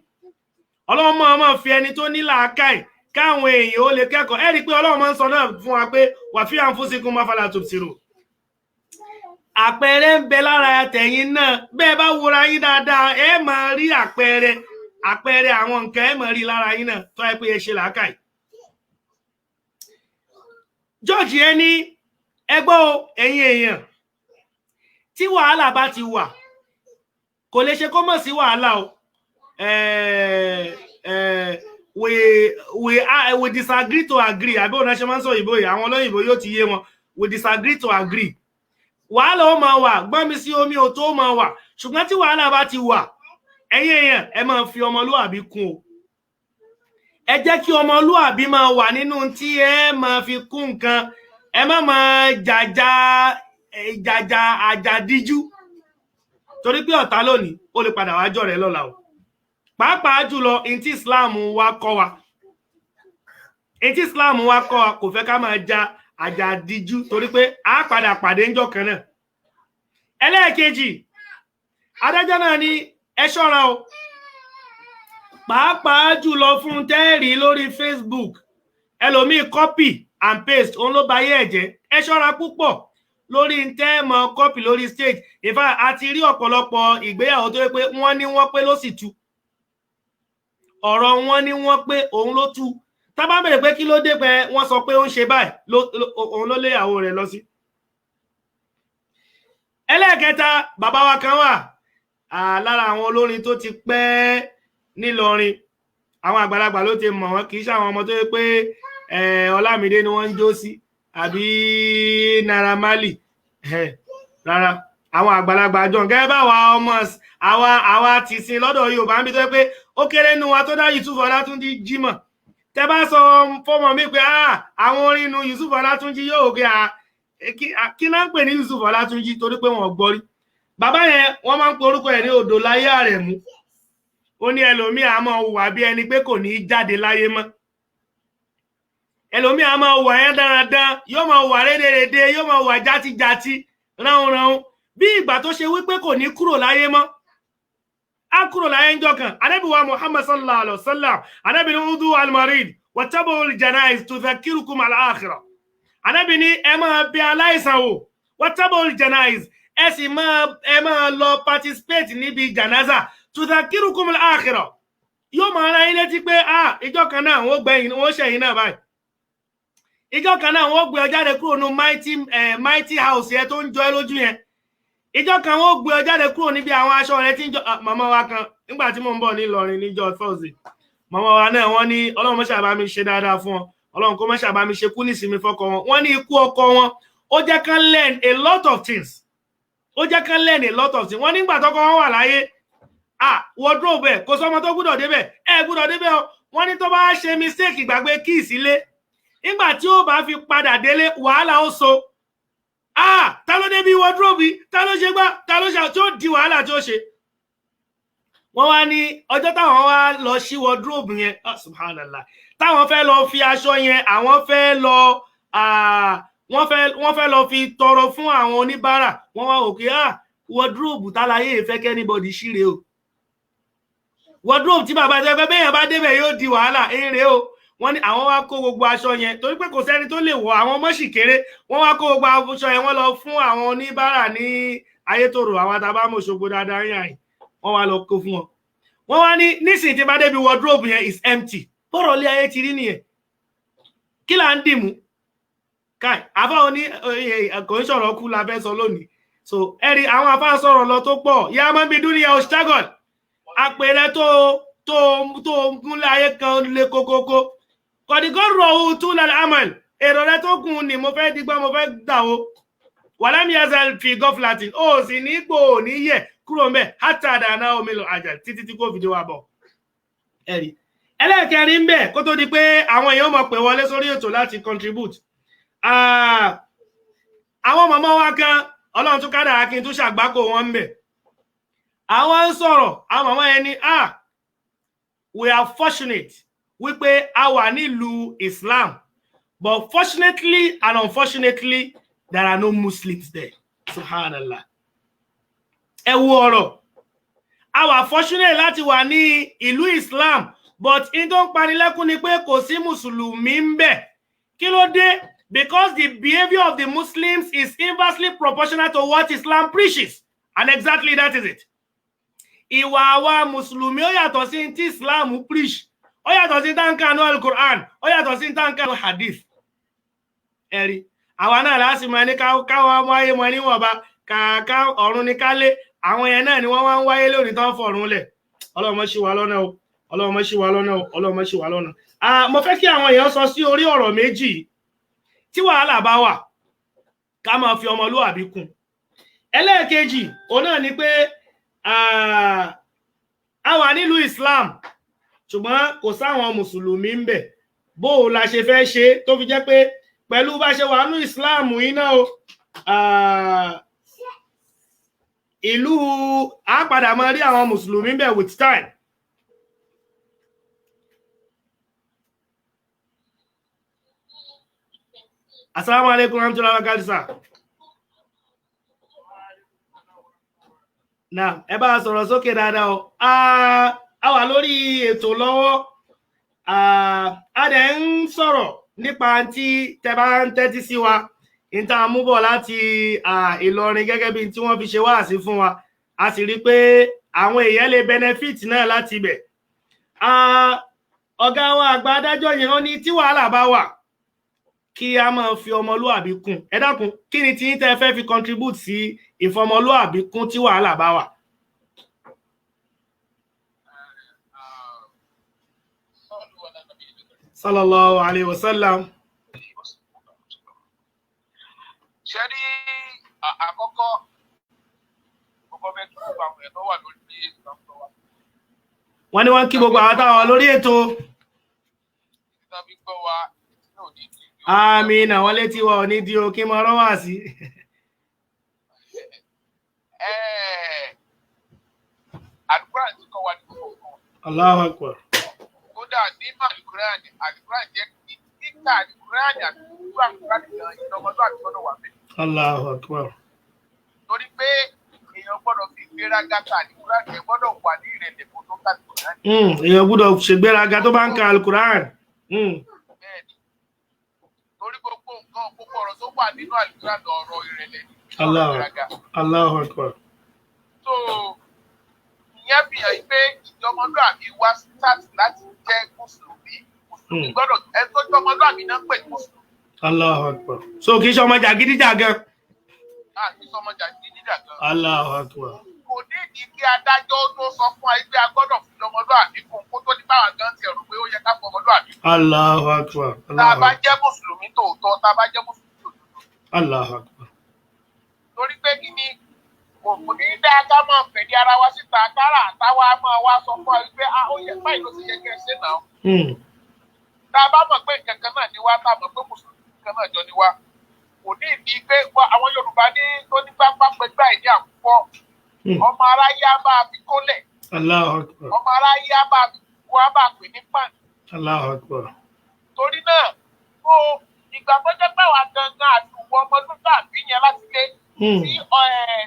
Ọlọ́run máa fi ẹni tó nílàákàyè káwọn èèyàn ó lè kẹ́kọ̀ọ́. Ẹ rí pé Ọlọ́run máa ń sọ náà fún wa pé wa fi anfusikum afala tubsirun. Àpẹẹrẹ ń bẹ lára tẹ̀yin náà. Bẹ́ẹ̀ bá wòra yín dáadáa, ẹ máa rí àpẹẹrẹ àwọn nǹkan ẹ máa rí lára yín náà tó ẹ pé ẹ ṣe làákàyè. George yẹn ní ẹgbọ́ ẹ̀yin èèyàn tí wàhálà bá ti wà kò lè ṣe kó mọ̀ sí wàhálà o. We disagree to agree. Àbí òun ṣe máa ń sọ ìbò yìí, àwọn olóyìnbó yóò ti yé wọn. We disagree to agree. Wàhálà ó máa wà, gbọ́n mi sí omi ò tó máa wà. Ṣùgbọ́n tí wàhálà bá ti wà, ẹ̀yin èèyàn ẹ máa fi ọmọlúwàbí kún o. Ẹ jẹ́ kí ọmọlúwàbí máa wà nínú tí ẹ máa fi kún nǹkan. Ẹ má máa jàjà àjàdíjú. Torí pé ọ̀tá lónìí ó lè padà wá jọ̀rẹ́ lọ́la o. Pàápàá jùlọ in tí Islam wa kọ́ wa. In tí Islam wa kọ́ wa kò fẹ́ ká máa ja àjàdíjú torí pé a padà pàdé ńjọ́ kan náà. Ẹlẹ́ẹ̀kejì, adájọ́ náà ní ẹ ṣọ́ra o. Pàápàá jùlọ fún tẹ́ẹ̀rí lórí Facebook. Ẹlòmíì kọ́pì and paste òun ló ba ayé ẹ̀jẹ̀. Ẹ ṣọ́ra púpọ̀ lórí ntẹ́mọ̀ copy lórí stage. In fact a ti rí ọ̀pọ̀lọpọ̀ ìgbéyàwó tó yẹ pé wọ́n ní wọ́n pé ló sì tú ọ̀rọ̀ wọn ní wọ́n pé òun ló tú tá bá bẹ̀rẹ̀ pé kí ló dé pé wọ́n sọ pé ó ń ṣe báyìí òun ló léyàwó rẹ̀ lọ sí. Ẹlẹ́ẹ̀kẹta bàbá wa kan wà lára àwọn olórin tó ti pẹ́ nílọrin àwọn àgbàlagbà ló ti mọ̀ wọ́n kì í ṣe àwọn ọmọ tó yẹ pé Ọlámídé ni wọ́n ń jó sí àbí Naira Marley rárá àwọn àgbàlagbà jọ gẹ́gẹ́ bá wa ọmọ àwa ti sin lọ́dọ̀ Yorùbá ń bí tó yẹ pé ó kéré nu wa tó dá Yusuf Ọlátúnjí Jímọ̀ tẹ bá sọ fọmọ mi pé àwọn orin inú Yusuf Ọlátúnjí yóò gbé kí náà ń pè ní Yusuf Ọlátúnjí torí pé wọn gbọ́ rí bàbá yẹn wọ́n máa ń pe orúkọ ẹ̀ ní Odò Láyé Àrẹ̀mú ó ní ẹlòmíì á máa hùwà bí ẹni pé kò ní í jáde láyé mọ́ ẹlòmíì á máa hùwà yẹn dáradára yóò máa hùwà rédèrèdè yóò máa hùwà játijàti ránunràun bí ìgbà tó ṣe wípé kò ní kúrò láyé mọ́ á kúrò láyé ńjọ́ kan Ànábì wa Muhammad sallallahu alaihi wasallam Ànábì ní udu al-marid wattabu al-janaiz tudhakkirukum al-akhirah Ànábì ní ẹ máa bẹ̀ aláìsàn wò wattabu al-janaiz ẹ sì máa lọ participate níbi janaza tudhakkirukum al-akhirah yóò máa ra yín létí pé ìjọ́ kan náà wọ́n gbẹ̀yìn wọ́n ṣẹ̀yìn náà báyìí ìjọ́ kan náà wọ́n gbé ọ jáde kúrò ní mighty house yẹn tó ń jọ ẹ́ lójú yẹn ìjọ́ kan wọ́n gbé ọ jáde kúrò níbi àwọn aṣọ rẹ̀ tí ń jọ màmá wa kan nígbà tí mò ń bọ̀ ní Ìlọrin níjọ́ Thursday màmá wa náà wọ́n ní Ọlọ́run mọ́ ṣàbá mi ṣe dáadáa fún wọn Ọlọ́run kó mọ́ ṣàbá mi ṣe kú nísìmí fọ́kọ wọn wọ́n ní ikú ọkọ wọn ó jẹ́ kán learn a lot of things wọ́n nígbà tọ́kọ wọn wà láyé wardrobe ẹ̀ kò sọmọ tó gbúdọ̀ débẹ̀ wọ́n ní tó bá ṣe mistake ìgbàgbé kí sílé nígbà tí ó bá fi padà délé wàhálà ó so ta ló débi wardrobe ta ló ṣe gbá ta ló ṣe tí ó di wàhálà tí ó ṣe wọ́n wá ní ọjọ́ táwọn wá lọ sí wardrobe yẹn subhanallah táwọn fẹ́ lọ fi aṣọ yẹn àwọn fẹ́ lọ wọ́n fẹ́ lọ fi tọrọ fún àwọn oníbàárà wọ́n wá òkè wardrobe tálayé ìfẹ́ kẹ́nibọ̀dì ṣíre o wardrobe tí bàbá jẹ́ pé bẹ́yàn bá débẹ̀ yóò di wàhálà eré o wọ́n ní àwọn wá kó gbogbo aṣọ yẹn torí pé kò sẹ́ni tó lè wọ̀ àwọn mọ́ṣì kéré wọ́n wá kó gbogbo aṣọ yẹn wọ́n lọ fún àwọn oníbàárà ní Ayétòrò àwọn àtàbámọ̀ Òṣogbo dáadáa yàn wọ́n wá lọ kó fún wọn wọ́n wá ní nísìnyí tí bá débi wardrobe yẹn is empty bọ́rọ̀ lé ayé ti rí nìyẹn kí là ń dìmú káì àfáà ní kò ń sọ̀rọ̀ kú la fẹ́ sọ lónìí so ẹ̀rí àwọn àfáà sọ̀rọ̀ lọ tó pọ̀ yá máa ń bi dúnìyà ostagon àpẹẹrẹ tó múlẹ̀ ayé kan lé kókókó kọ̀díkọ́ rọ̀ ohun tún lára amal èrò rẹ tó kún ni mo fẹ́ digbá mo fẹ́ dàwó wàlámi yazal fi gọ́flatin ó sì ní gbò ní yẹ kúrò mẹ́ hátàdà náà omi lọ àjà títí tí kò fìdí wa bọ̀ ẹ̀rí ẹlẹ́ẹ̀kẹrin ń bẹ̀ kó tó di pé àwọn èèyàn mọ̀ pé wọlé sórí ètò láti contribute àwọn màmá wa kan Ọlọ́run tún kádàrá kí n tún ṣàgbákò wọn ń bẹ̀ àwọn ń sọ̀rọ̀ àwọn màmá yẹn ní we are fortunate wípé a wà nílùú Islam but fortunately and unfortunately there are no Muslims there subhanallah ẹ wo ọ̀rọ̀ a wà fortunate láti wà ní ìlú Islam but in tó ń panilẹ́kún ni pé kò sí mùsùlùmí ń bẹ̀ kí ló dé because the behavior of the Muslims is inversely proportional to what Islam preaches and exactly that is it ìwà àwa mùsùlùmí ó yàtọ̀ sí tí Islam preach ó yàtọ̀ sí táǹkà ní al-Qur'an ó yàtọ̀ sí táǹkà ní hadith ẹ̀rí àwa náà láti mọ̀ ní káwọn wáyé mọ̀ níwọ̀nba kàkà ọ̀run ní kálé àwọn yẹn náà ni wọ́n wá ń wáyé lónìí tán fọ̀run lẹ̀ Ọlọ́run má ṣì wá lọ́nà o Ọlọ́run má ṣì wá lọ́nà o Ọlọ́run má ṣì wá lọ́nà mo fẹ́ kí àwọn èèyàn sọ sí orí ọ̀rọ̀ méjì tí wàhálà bá wà ká máa fi ọmọlúwàbí kún ẹlẹ́ẹ̀kejì òun náà ni pé a wà nílùú Islam ṣùgbọ́n kò sáwọn mùsùlùmí ń bẹ̀ bó la ṣe fẹ́ ṣe tó fi jẹ́ pé pẹ̀lú bá ṣe wà ní Islam yìí náà o ìlú a padà máa rí àwọn mùsùlùmí ń bẹ̀ with time Assalamu alaikum warahmatullahi wabarakatuh náà ẹ bá sọ̀rọ̀ sókè dáadáa o a wà lórí ètò lọ́wọ́ a dẹ̀ ń sọ̀rọ̀ nípa tí tẹ́ bá ń tẹ́tí sí wa níta mú bọ̀ láti Ìlọrin gẹ́gẹ́ bí tí wọ́n fi ṣe wáàsí fún wa a sì rí pé àwọn èèyàn lè benefit náà láti ibẹ̀. Ọ̀gá wa àgbà adájọ́ yẹn wọ́n ní tí wàhálà bá wà kí a máa fi ọmọlúàbí kún. Ẹ dákun kí ni tí tẹ́ fẹ́ fi contribute sí ìfọmọlúàbí kún tí wàhálà bá wà. Sallallahu alaihi wasallam. Ṣé ní àkọ́kọ́ bẹ́ẹ̀ tó gbogbo àwọn ẹ̀ tó wà lórí ìgbàgbọ́ wa. Wọ́n ní wọ́n kí gbogbo àwọn táwọn lórí ètò. Ìtàbí gbọ́ wa yóò ní ìdí. Àmín, àwọn létí wa ò ní di o kí mọ ọ̀rọ̀ wá sí. Àdúrà ti kọ́ wa ní gbogbo kan. Allahu Akbar. Kódà ní Màlúkúránì, àdúrà jẹ́ kíkà àdúrà àti àdúrà gan ìjọmọdún àti gbọ́dọ̀ wà bẹ́ẹ̀. Allahu Akbar. Torí pé èèyàn gbọ́dọ̀ fi ìgbéraga ka àdúrà ẹ̀ gbọ́dọ̀ wà ní ìrẹ̀lẹ̀ kó tó ká àdúrà. Èèyàn gbọ́dọ̀ ṣègbéraga tó bá ń ka Al-Qur'an. Bẹ́ẹ̀ni. Torí gbogbo nǹkan gbogbo ọ̀rọ̀ tó wà nínú àdúrà ọ̀rọ̀ ìrẹ̀lẹ̀ ni. Allahu Akbar. So ìyẹn fi hàn pé ìjọmọlúàbí wá start láti jẹ́ mùsùlùmí. Mùsùlùmí gbọ́dọ̀ ẹ tó jọmọlúàbí náà pè mùsùlùmí. Allahu Akbar. So kì í ṣe ọmọ jàgídíjàgan. Kì í ṣe ọmọ jàgídíjàgan. Allahu Akbar. Kò ní ìdí kí adájọ́ tó sọ fún wa pé a gbọ́dọ̀ fi ọmọlúàbí kún kó tó ní báwa gan ti ẹ̀rù pé ó yẹ ká fọ ọmọlúàbí. Allahu Akbar. Tá a bá jẹ́ mùsùlùmí tòótọ́, tá a bá jẹ́ mùsùlùmí tòótọ́. Allahu Akbar. Torí pé kí ni kò ní dáa ká máa fẹ̀dí ara wa síta kára àtàwa máa wá sọ fún wa pé ó yẹ báyìí ló ti yẹ kẹ́ ẹ ṣe náà. Tá a bá mọ̀ pé nǹkan kan náà ni wá, tá a mọ̀ pé mùsùlùmí kan náà jọ ni wá. Kò ní ìdí pé àwọn Yorùbá ní tó ní pápá pẹgbà ìdí àkùkọ. Ọmọ aráyé á bá a fi kólẹ̀. Allahu Akbar. Ọmọ aráyé á bá a fi kó á bá a pè ní pàn. Allahu Akbar. Torí náà, ìgbà tó jẹ́ pé wà gangan àti ìwọ ọmọdún tàbí yẹn láti lé. Tí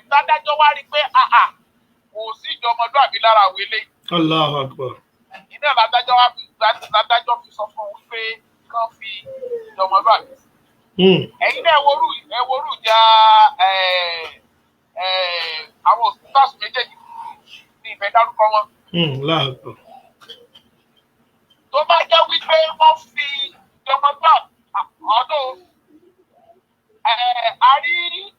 tádájọ́ wá rí pé kò sí ìjọmọdún àbí lára àwọn eléyìí. Allahu Akbar. Ìdí náà ládájọ́ fi sọ fún wípé kán fi ìjọmọdún àbí. Ẹ̀yin náà ẹ̀wòrú ìjà àwọn òṣìṣẹ́ méjèèjì ní ìfẹ́ dárúkọ wọn. Allahu Akbar. Tó bá jẹ́ wípé wọ́n fi ìjọmọdún ọdún a rí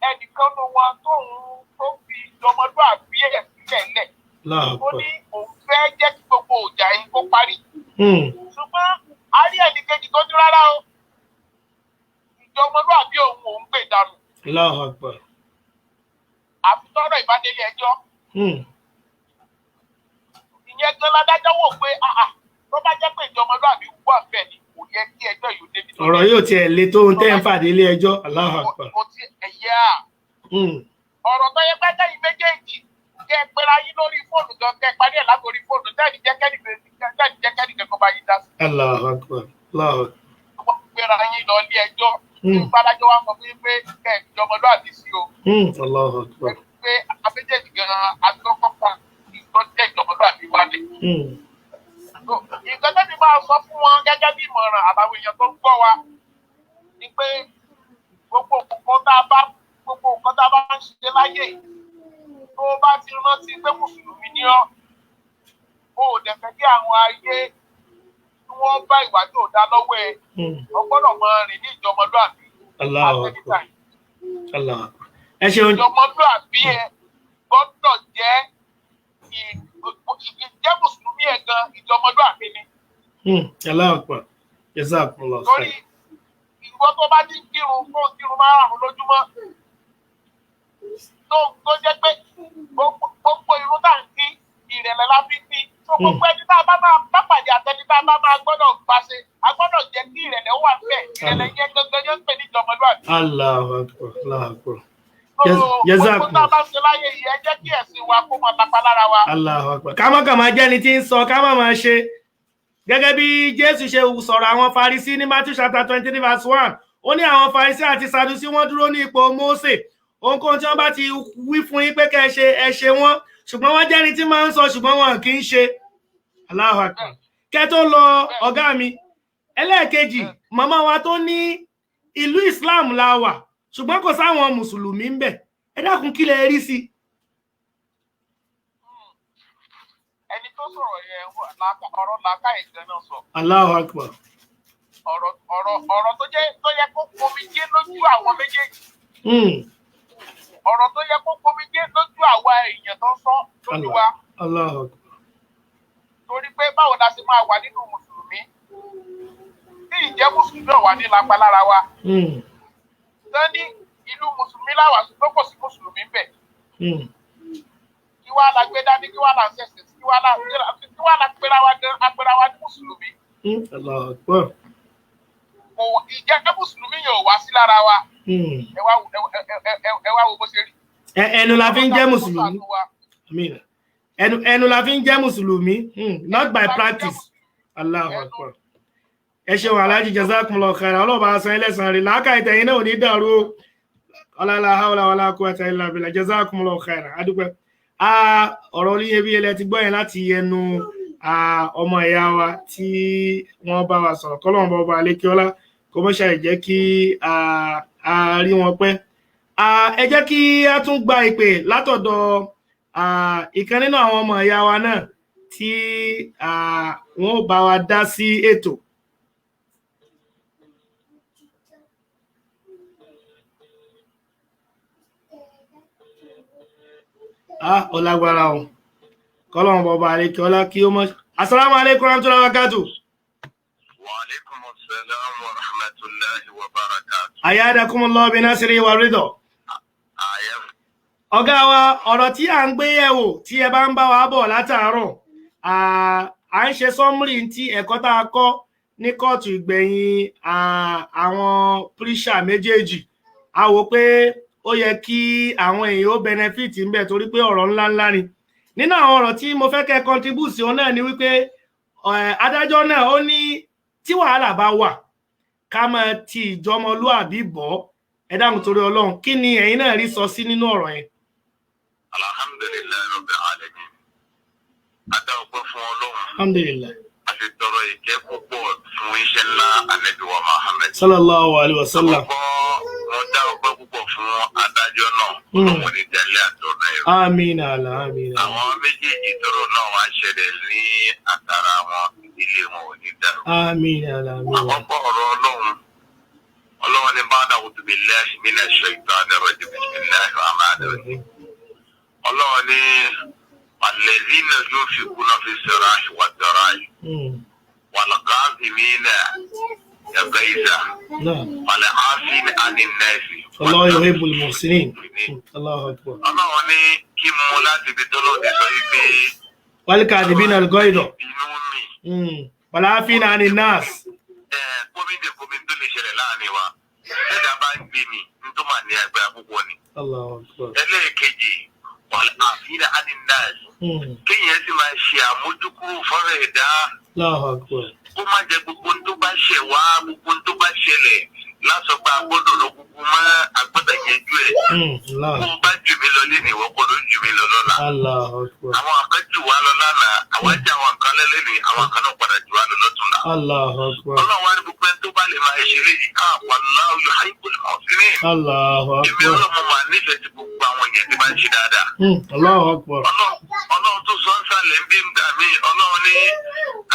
ẹnìkan nu wọn tó fi ìjọmọdún àbí ẹ̀ sílẹ̀ lẹ̀. Ó ní òun fẹ́ jẹ́ kí gbogbo ìjà yìí kó parí. Ṣùgbọ́n a rí ẹnìkejì tó ní rárá o. Ìjọmọdún àbí òun gbé dànù. Allahu Akbar. Àfi tọ́rọ̀ ìbádélé ẹjọ́. Ìyẹn gan ládájọ́ wò pé tó bá jẹ́ pé ìjọmọdún àbí wà bẹ́ẹ̀ ni kò yẹ kí ẹjọ́ yìí ó débi. Ọ̀rọ̀ yóò tiẹ̀ le tó ń tẹ́ ń fàdé ilé ẹjọ́. Allahu Akbar. Kò tí ẹ̀yà. Ọ̀rọ̀ tó yẹ pé kẹ́yìn méjèèjì kẹ́ ẹ pera yín lórí fóònù gan kẹ́ ẹ parí ẹ̀ látòrí fóònù tẹ́ẹ̀ni jẹ́ kẹ́ni kẹ́kọ̀ọ́ bá yín dá sí. Allahu Akbar. Allahu Akbar. Wọ́n pera yín lọ ilé ẹjọ́. Ìbádájọ́ wa sọ fún yín pé kẹ́ ẹ̀ ìjọmọdún àti sí o. Allahu Akbar. Pé abéjèèjì gan-an agbọ́kọ̀pá ìtọ́jẹ́ ìjọmọdún àti wálé. Nǹkan tẹ́mi máa sọ fún wọn gẹ́gẹ́ bí ìmọ̀ràn àtàwọn èèyàn tó ń gbọ́ wa ni pé gbogbo nǹkan tá a bá ń ṣe láyé tó bá ti rántí pé mùsùlùmí ni ọ́ ó dẹ̀ fẹ́ kí àwọn ayé tí wọ́n bá ìwà tó dá lọ́wọ́ ẹ̀ ọgbọ́dọ̀ máa rìn ní ìjọmọlúàbí. Allahu Akbar. Allahu Akbar. Ẹ ṣeun. Ìjọmọlúàbí ẹ gbọ́dọ̀ jẹ́ ìjẹ́ mùsùlùmí ẹ̀ gan ìjọmọlúàbí ni. Allahu Akbar. Jazakumullah. Torí ìwọ tó bá ti kírun márùn-ún lójúmọ́ tó jẹ́ pé gbogbo irun tá à ń kí ìrẹ̀lẹ̀ la fi kí. So gbogbo ẹni tá a bá máa pàdé àtẹni tá a bá máa gbọ́dọ̀ gbàṣe a gbọ́dọ̀ jẹ́ kí ìrẹ̀lẹ̀ wà bẹ́ẹ̀ ìrẹ̀lẹ̀ yẹn gangan yẹn ń pè ní ìjọmọlúàbí. Allahu Akbar. Allahu Akbar. Gbogbo tá a bá ṣe láyé yìí ẹ jẹ́ kí ẹ̀sìn wa kó máa tapa lára wa. Allahu Akbar. Ká má kàn máa jẹ́ ni tí ń sọ ká má máa ṣe gẹ́gẹ́ bí Jésù ṣe sọ̀rọ̀ àwọn Farisí ní Matthew chapter 23 verse 1. Ó ní àwọn Farisí àti Sadusí wọ́n dúró ní ipò Mósè. Ohunkóhun tí wọ́n bá ti wí fún yín pé kẹ́ ẹ ṣe wọ́n, ṣùgbọ́n wọ́n jẹ́ ni tí máa ń sọ ṣùgbọ́n wọn kì í ṣe. Allahu Akbar. Kẹ́ tó lọ ọ̀gá mi, ẹlẹ́ẹ̀kejì màmá wa tó ní ìlú Islam la wà ṣùgbọ́n kò sáwọn mùsùlùmí ń bẹ̀ ẹ dákun kí lẹ rí sí. ẹni tó sọ̀rọ̀ yẹn ọ̀rọ̀ làákà ìgbẹ́ náà sọ. Allahu Akbar. ọ̀rọ̀ tó yẹ kó pomijé lójú àwọn méjèèjì. ọ̀rọ̀ tó yẹ kó pomijé lójú àwa èèyàn tó sọ lójú wa. Allahu Akbar. torí pé báwo la ṣe máa wà nínú mùsùlùmí tí ìjẹ́ mùsùlùmí náà wà ní lápá lára wa. tán ní ìlú mùsùlùmí láwà ṣùgbọ́n kò sí mùsùlùmí ń bẹ̀. kí wàá la gbé dání kí wàá la ṣẹ̀ṣẹ̀ kí wàá la pera wa ní mùsùlùmí. Allahu Akbar. ìjẹ́ mùsùlùmí yóò wá sí lára wa. ẹ wá wo bó ṣe rí. ẹnu la fi ń jẹ́ mùsùlùmí. ẹnu la fi ń jẹ́ mùsùlùmí not by practice. Allahu Akbar. ẹ ṣeun Alhaji jazakumullahu khairan ọlọ́ba asan ẹlẹ́sàn rẹ̀ láàkà ìtẹ̀yìn náà ò ní dàrú ọlọ́lá haúlá wàlá quwwata illa billah jazakumullahu khairan adúpẹ́. ọ̀rọ̀ oníyebíye lẹ ti gbọ́ yẹn láti ẹnu ọmọ ìyá wa tí wọ́n bá wa sọ̀rọ̀ kọ́lọ́run bá ọba alékiọlá kó mọ́ ṣàì jẹ́ kí a rí wọn pẹ́. ẹ jẹ́ kí a tún gba ìpè látọ̀dọ̀ ìkan nínú àwọn ọmọ ìyá wa náà tí wọ́n ó bá wa dá sí ètò. ọlágbára o kọ́lọ́run bá ọba alékiọlá kí ó mọ́. Assalamu alaikum warahmatullahi wabarakatuh. Wa alaikum assalam wa rahmatullahi wa barakatuh. Ayadakumullahu bi nasri wa ridha. Ọ̀gá wa ọ̀rọ̀ tí à ń gbé yẹ̀wò tí ẹ bá ń bá wa bọ̀ látàárọ̀ à ń ṣe summary tí ẹ̀kọ́ tá a kọ́ ní kóòtù ìgbẹ̀yìn àwọn príṣà méjèèjì a wò pé ó yẹ kí àwọn èèyàn ó benefit ń bẹ̀ torí pé ọ̀rọ̀ ńláńlá ni. Nínú àwọn ọ̀rọ̀ tí mo fẹ́ kẹ́ contribute sí òun náà ni wípé adájọ́ náà ó ní tí wàhálà bá wà ká máa ti ìjọmọlúàbí bọ́ ẹ dáhùn torí Ọlọ́run kí ni ẹ̀yin náà rí sọ sí nínú ọ̀rọ̀ yẹn. Alhamdulillahi rabbil alamin. Adá ọpẹ́ fún Ọlọ́run. Alhamdulillah. A ti tọrọ ìkẹ́ púpọ̀ fún iṣẹ́ ńlá Ànábì wa Muhammad. Sallallahu alaihi wasallam. Mo dá ọpẹ́ púpọ̀ fún adájọ́ náà. Ọlọ́run ní dalẹ́ àtọ́nà ẹ̀rọ. Àmín àlà àmín. Àwọn méjèèjì tọrọ náà wá ṣẹlẹ̀ ní àtàrà wọn ilé wọn ò ní dàrú. Àmín àlà àmín. Àkọ́kọ́ ọ̀rọ̀ Ọlọ́run ní ba'da a'udhu billahi minash shaitanir rajim bismillahir rahmanir rahim. Ọlọ́run ní alladhina yunfiquna fis-sirra'i wad-dharra'i wal-kadhimina al-ghayza wal-'afina 'anil nasi. Wallahu yuhibbul muhsinin. Allahu akbar. Ọlọ́run ní kí mú láti ibi tó lọ́ọ́ ti sọ wípé wal-kadhibina al-ghayza inú mi. wal-'afina 'anil nas. Kómìndé tó lè ṣẹlẹ̀ láàrin wa ẹ̀dá bá ń gbé mi ní tó máa ní agbára púpọ̀ ni. Allahu akbar. Ẹlẹ́ẹ̀kejì wal-'afina 'anil nas. Kéèyàn sì máa ṣe àmójúkúrò fọ́rọ̀ ẹ̀dá. Allahu akbar. Kó má jẹ gbogbo tó bá ṣẹ̀ wá gbogbo tó bá ṣẹlẹ̀ lásọpá agbọ́dọ̀ lọ gbogbo mọ́ agbọ́dọ̀ yẹjú ẹ̀. Kó bá jù mí lọ lé ní ìwọ kọ́ ló jù mí lọ lọ́la. Allahu akbar. Àwọn kan jù wá lọ lánàá àwọn jẹ́ àwọn kan lẹ́lẹ́ni àwọn kan náà padà jù wá lọ lọ́tùnla. Allahu akbar. Ọlọ́run wá ní gbogbo ẹni tó bá lè máa ṣe léyìí wallahu yuhibbul muhsinin. Allahu Èmi akbar. ọlọ́mọ máa nífẹ̀ẹ́ sí gbogbo àwọn èèyàn tí bá ń ṣe dáadáa. Allahu akbar. Ọlọ́run tó sọ ń sàlẹ̀ ń bí ń dà mí ọlọ́run ní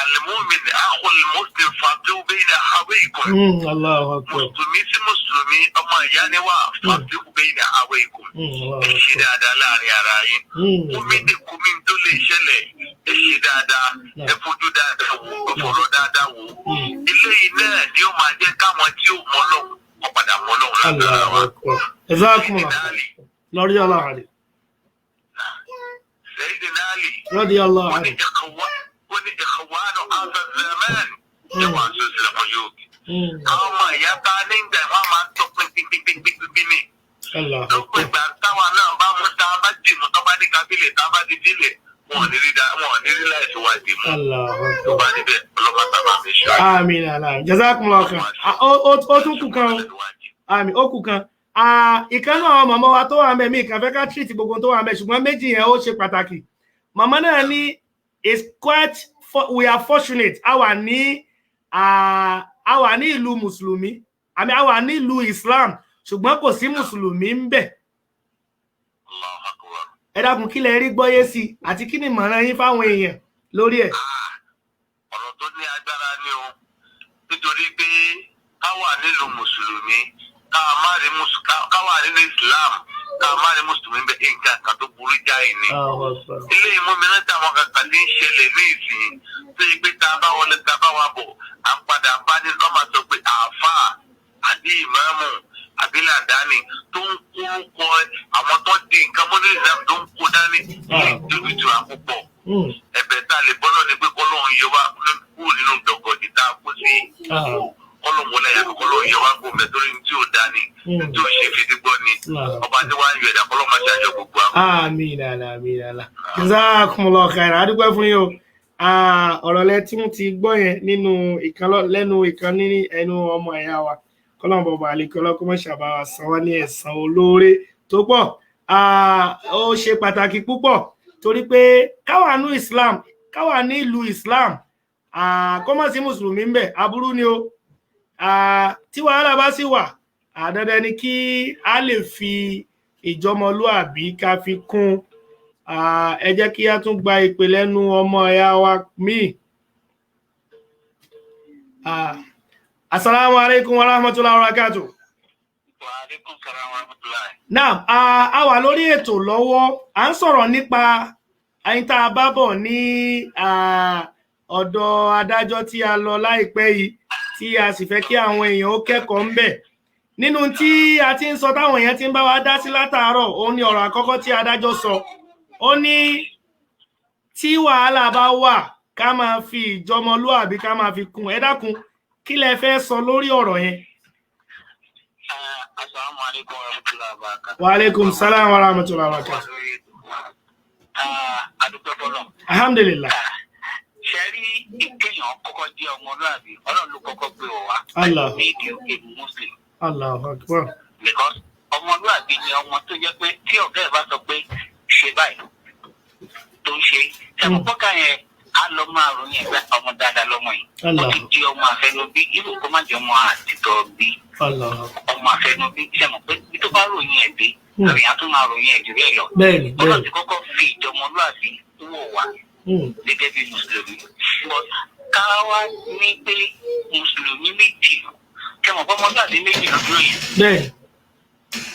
al-mu'min akhul muslim fàdú bayna akhawaykum. Allahu akbar. Mùsùlùmí sí mùsùlùmí ọmọ ìyá ni wà fàdú bayna akhawaykum. Ẹ ṣe dáadáa láàrin ara yín. Kómi tó lè ṣẹlẹ̀ ẹ ṣe dáadáa ẹ fojú dáadáa wò ẹ fọ̀rọ̀ dáadáa wò. Ilé yìí náà ni ó máa jẹ́ káwọn tí ó mọ Ọlọ́run wọ́n padà mọ Ọlọ́run lágbára Allahu wa. akbar. Jazakumullah. Radiyallahu anhu. Sayyidina Ali. Radiyallahu wọ́n ní anhu. ikhwanu hadha zaman yẹwà sọsọ lọmọ yóò kí. Àwọn ọmọ ìyá bá nígbà wọn máa ń tọ pínpínpínpínpín ní. Allahu Lọ́pọ̀ akbar. ìgbà táwa náà bá mú tá a bá dì mú tó bá ní kábílẹ̀ tá a bá di dílẹ̀ wọn ò ní rí láìsí wá dì mú. Allahu Tó akbar. bá níbẹ̀ ọlọ́pàá sábà fi ṣe Àmín àlà. Jazakumullahu khairan. Ó tún kù kan o. Àmín ó kù kan. Ìkan náà àwọn màmá wa tó wà mẹ́ mi kàn fẹ́ ká treat gbogbo tó wà mẹ́ ṣùgbọ́n méjì yẹn ó ṣe pàtàkì. Màmá náà ní is quite we are fortunate a wà ní a wà ní ìlú mùsùlùmí àmì a wà ní ìlú Islam ṣùgbọ́n kò sí mùsùlùmí ń bẹ̀. Ẹ dákun kí lẹ rí gbọ́yé sí àti kí ni ìmọ̀ràn yín fáwọn èèyàn lórí ẹ̀. Ọ̀rọ̀ tó ní agbára ni o nítorí pé ká wà nílùú mùsùlùmí ká wà nínú Islam ká má rí mùsùlùmí bẹ́ẹ̀ nǹkan kan tó burú jáì ni. Ilé ìmúmìíràn tí àwọn kankan ní ìṣẹ̀lẹ̀ ní ìsìn tó yẹ pé tá a bá wọlé tá a bá wà bọ̀ à ń padà bá ní lọ́mà sọ pé àáfàá àbí ìmáàmù àbí làdáni tó ń kó àwọn tó di nǹkan mọ́ ní Islam tó ń kó dání níbi tí wà púpọ̀. Ẹ̀bẹ̀ tá a lè bọ́lọ̀ ni pé kọ́lọ́hún yẹ wá kúrò nínú dọ̀gọ̀dì tá a kó sí. Kọ́lọ́hún wọlé yàtọ̀ kọ́lọ́hún yẹ wá kó mẹ́ torí tí ò dání tí ò ṣe fi dígbọ́ ni ọba tí wàá ń yọ ẹ̀dá kọ́lọ́hún máa ṣàjọ gbogbo àwọn. Àmín àmín. Jazakumullahu khairan. A dúpẹ́ fún yín o. Ọ̀rọ̀ lẹ tí mo ti gbọ́ yẹn lẹ́nu ìkan ní ẹnu ọmọ ẹ̀yà wa kọ́lọ́hún bọ̀bọ̀ àlekí ọlọ́kọ́ mọ́ ṣàbáwá san wọ́n ní ẹ̀san olóore tó pọ̀. Ó ṣe pàtàkì púpọ̀ torí pé káwà ní Islam káwà ní ìlú Islam kó má sí mùsùlùmí ń bẹ̀ aburú ni o. Tí wàhálà bá sì wà dandan ni kí a lè fi ìjọmọlúàbí ká fi kún. Ẹ jẹ́ kí a tún gba ìpè lẹ́nu ọmọ ẹ̀yà wa míì. Assalamu alaikum wa rahmatullahi wa barakatuh. Wa alaikum salam wa rahmatullahi. Now, a wà lórí ètò lọ́wọ́ à ń sọ̀rọ̀ nípa ẹni tá a bá bọ̀ ní ọ̀dọ̀ adájọ́ tí a lọ láìpẹ́ yìí tí a sì fẹ́ kí àwọn èèyàn ó kẹ́kọ̀ọ́ ń bẹ̀. Nínú tí a ti ń sọ táwọn èèyàn ti ń bá wa dá sí látàárọ̀ òun ni ọ̀rọ̀ àkọ́kọ́ tí adájọ́ sọ. Ó ní tí wàhálà bá wà ká máa fi ìjọmọlúàbí ká máa fi kún. Ẹ dákun kí lẹ fẹ́ sọ lórí ọ̀rọ̀ yẹn? Assalamu alaikum wa rahmatullahi wa barakatuh. Wa alaikum salam wa rahmatullahi wa barakatuh. Adúpẹ́ fọ́lọ́run. Alhamdulillah. Ṣé rí ìkéyàn kọ́kọ́ jẹ́ ọmọlúàbí Ọlọ́run ló kọ́kọ́ gbé wa. Allah. Made you a Muslim. Allahu Akbar. Because ọmọlúàbí ni ọmọ tó jẹ́ pé tí ọ̀gá ẹ̀ bá sọ pé ṣe báyìí tó ń ṣe ṣàkókò yẹn á lọ máa ròyìn ẹgbẹ́ ọmọ dáadáa lọ́mọ yìí. Ó ti di ọmọ àfẹnubí irú kó má jẹ́ ọmọ àtìtọ́ bí. Ọmọ àfẹnubí ṣẹ̀mọ̀ pé bí tó bá ròyìn ẹ̀ dé lórí á tún máa ròyìn ẹ̀ jù bẹ́ẹ̀ lọ. Ọlọ́run ti kọ́kọ́ fi ìjọmọlúàbí wò wá gẹ́gẹ́ bí mùsùlùmí. Ká wá ní pé mùsùlùmí méjì ṣẹ̀mọ̀ pé ọmọlúàbí méjì lọ́dún yẹn.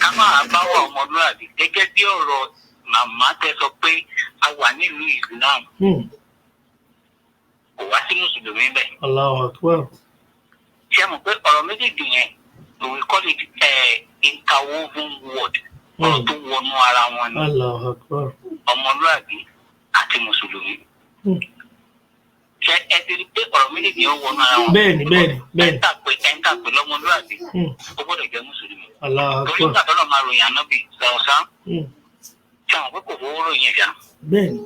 Ká máa bá wà ọmọlúàbí gẹ́gẹ́ bí ọ̀rọ̀ màmá tẹ sọ pé a wà nílùú Islam. Kò wá sí mùsùlùmí bẹ́ẹ̀. Allahu Akbar. Ṣé mọ̀ pé ọ̀rọ̀ méjèèjì yẹn we call it interwoven word ọ̀rọ̀ tó wọnú ara wọn ni. Allahu Akbar. Ọmọlúàbí àti mùsùlùmí. Ṣé ẹ ti rí pé ọ̀rọ̀ méjèèjì yẹn wọnú ara wọn? Bẹ́ẹ̀ni. Ẹ̀ńtà pé lọ́mọlúàbí ó gbọ́dọ̀ jẹ́ mùsùlùmí. Allahu Akbar. Torí ìgbà tọ́lọ̀ máa ròyìn ànábì sọ̀rọ̀sán. Ṣé àwọn pé kò fowó ròyìn ẹ̀dá? Bẹ́ẹ̀ni.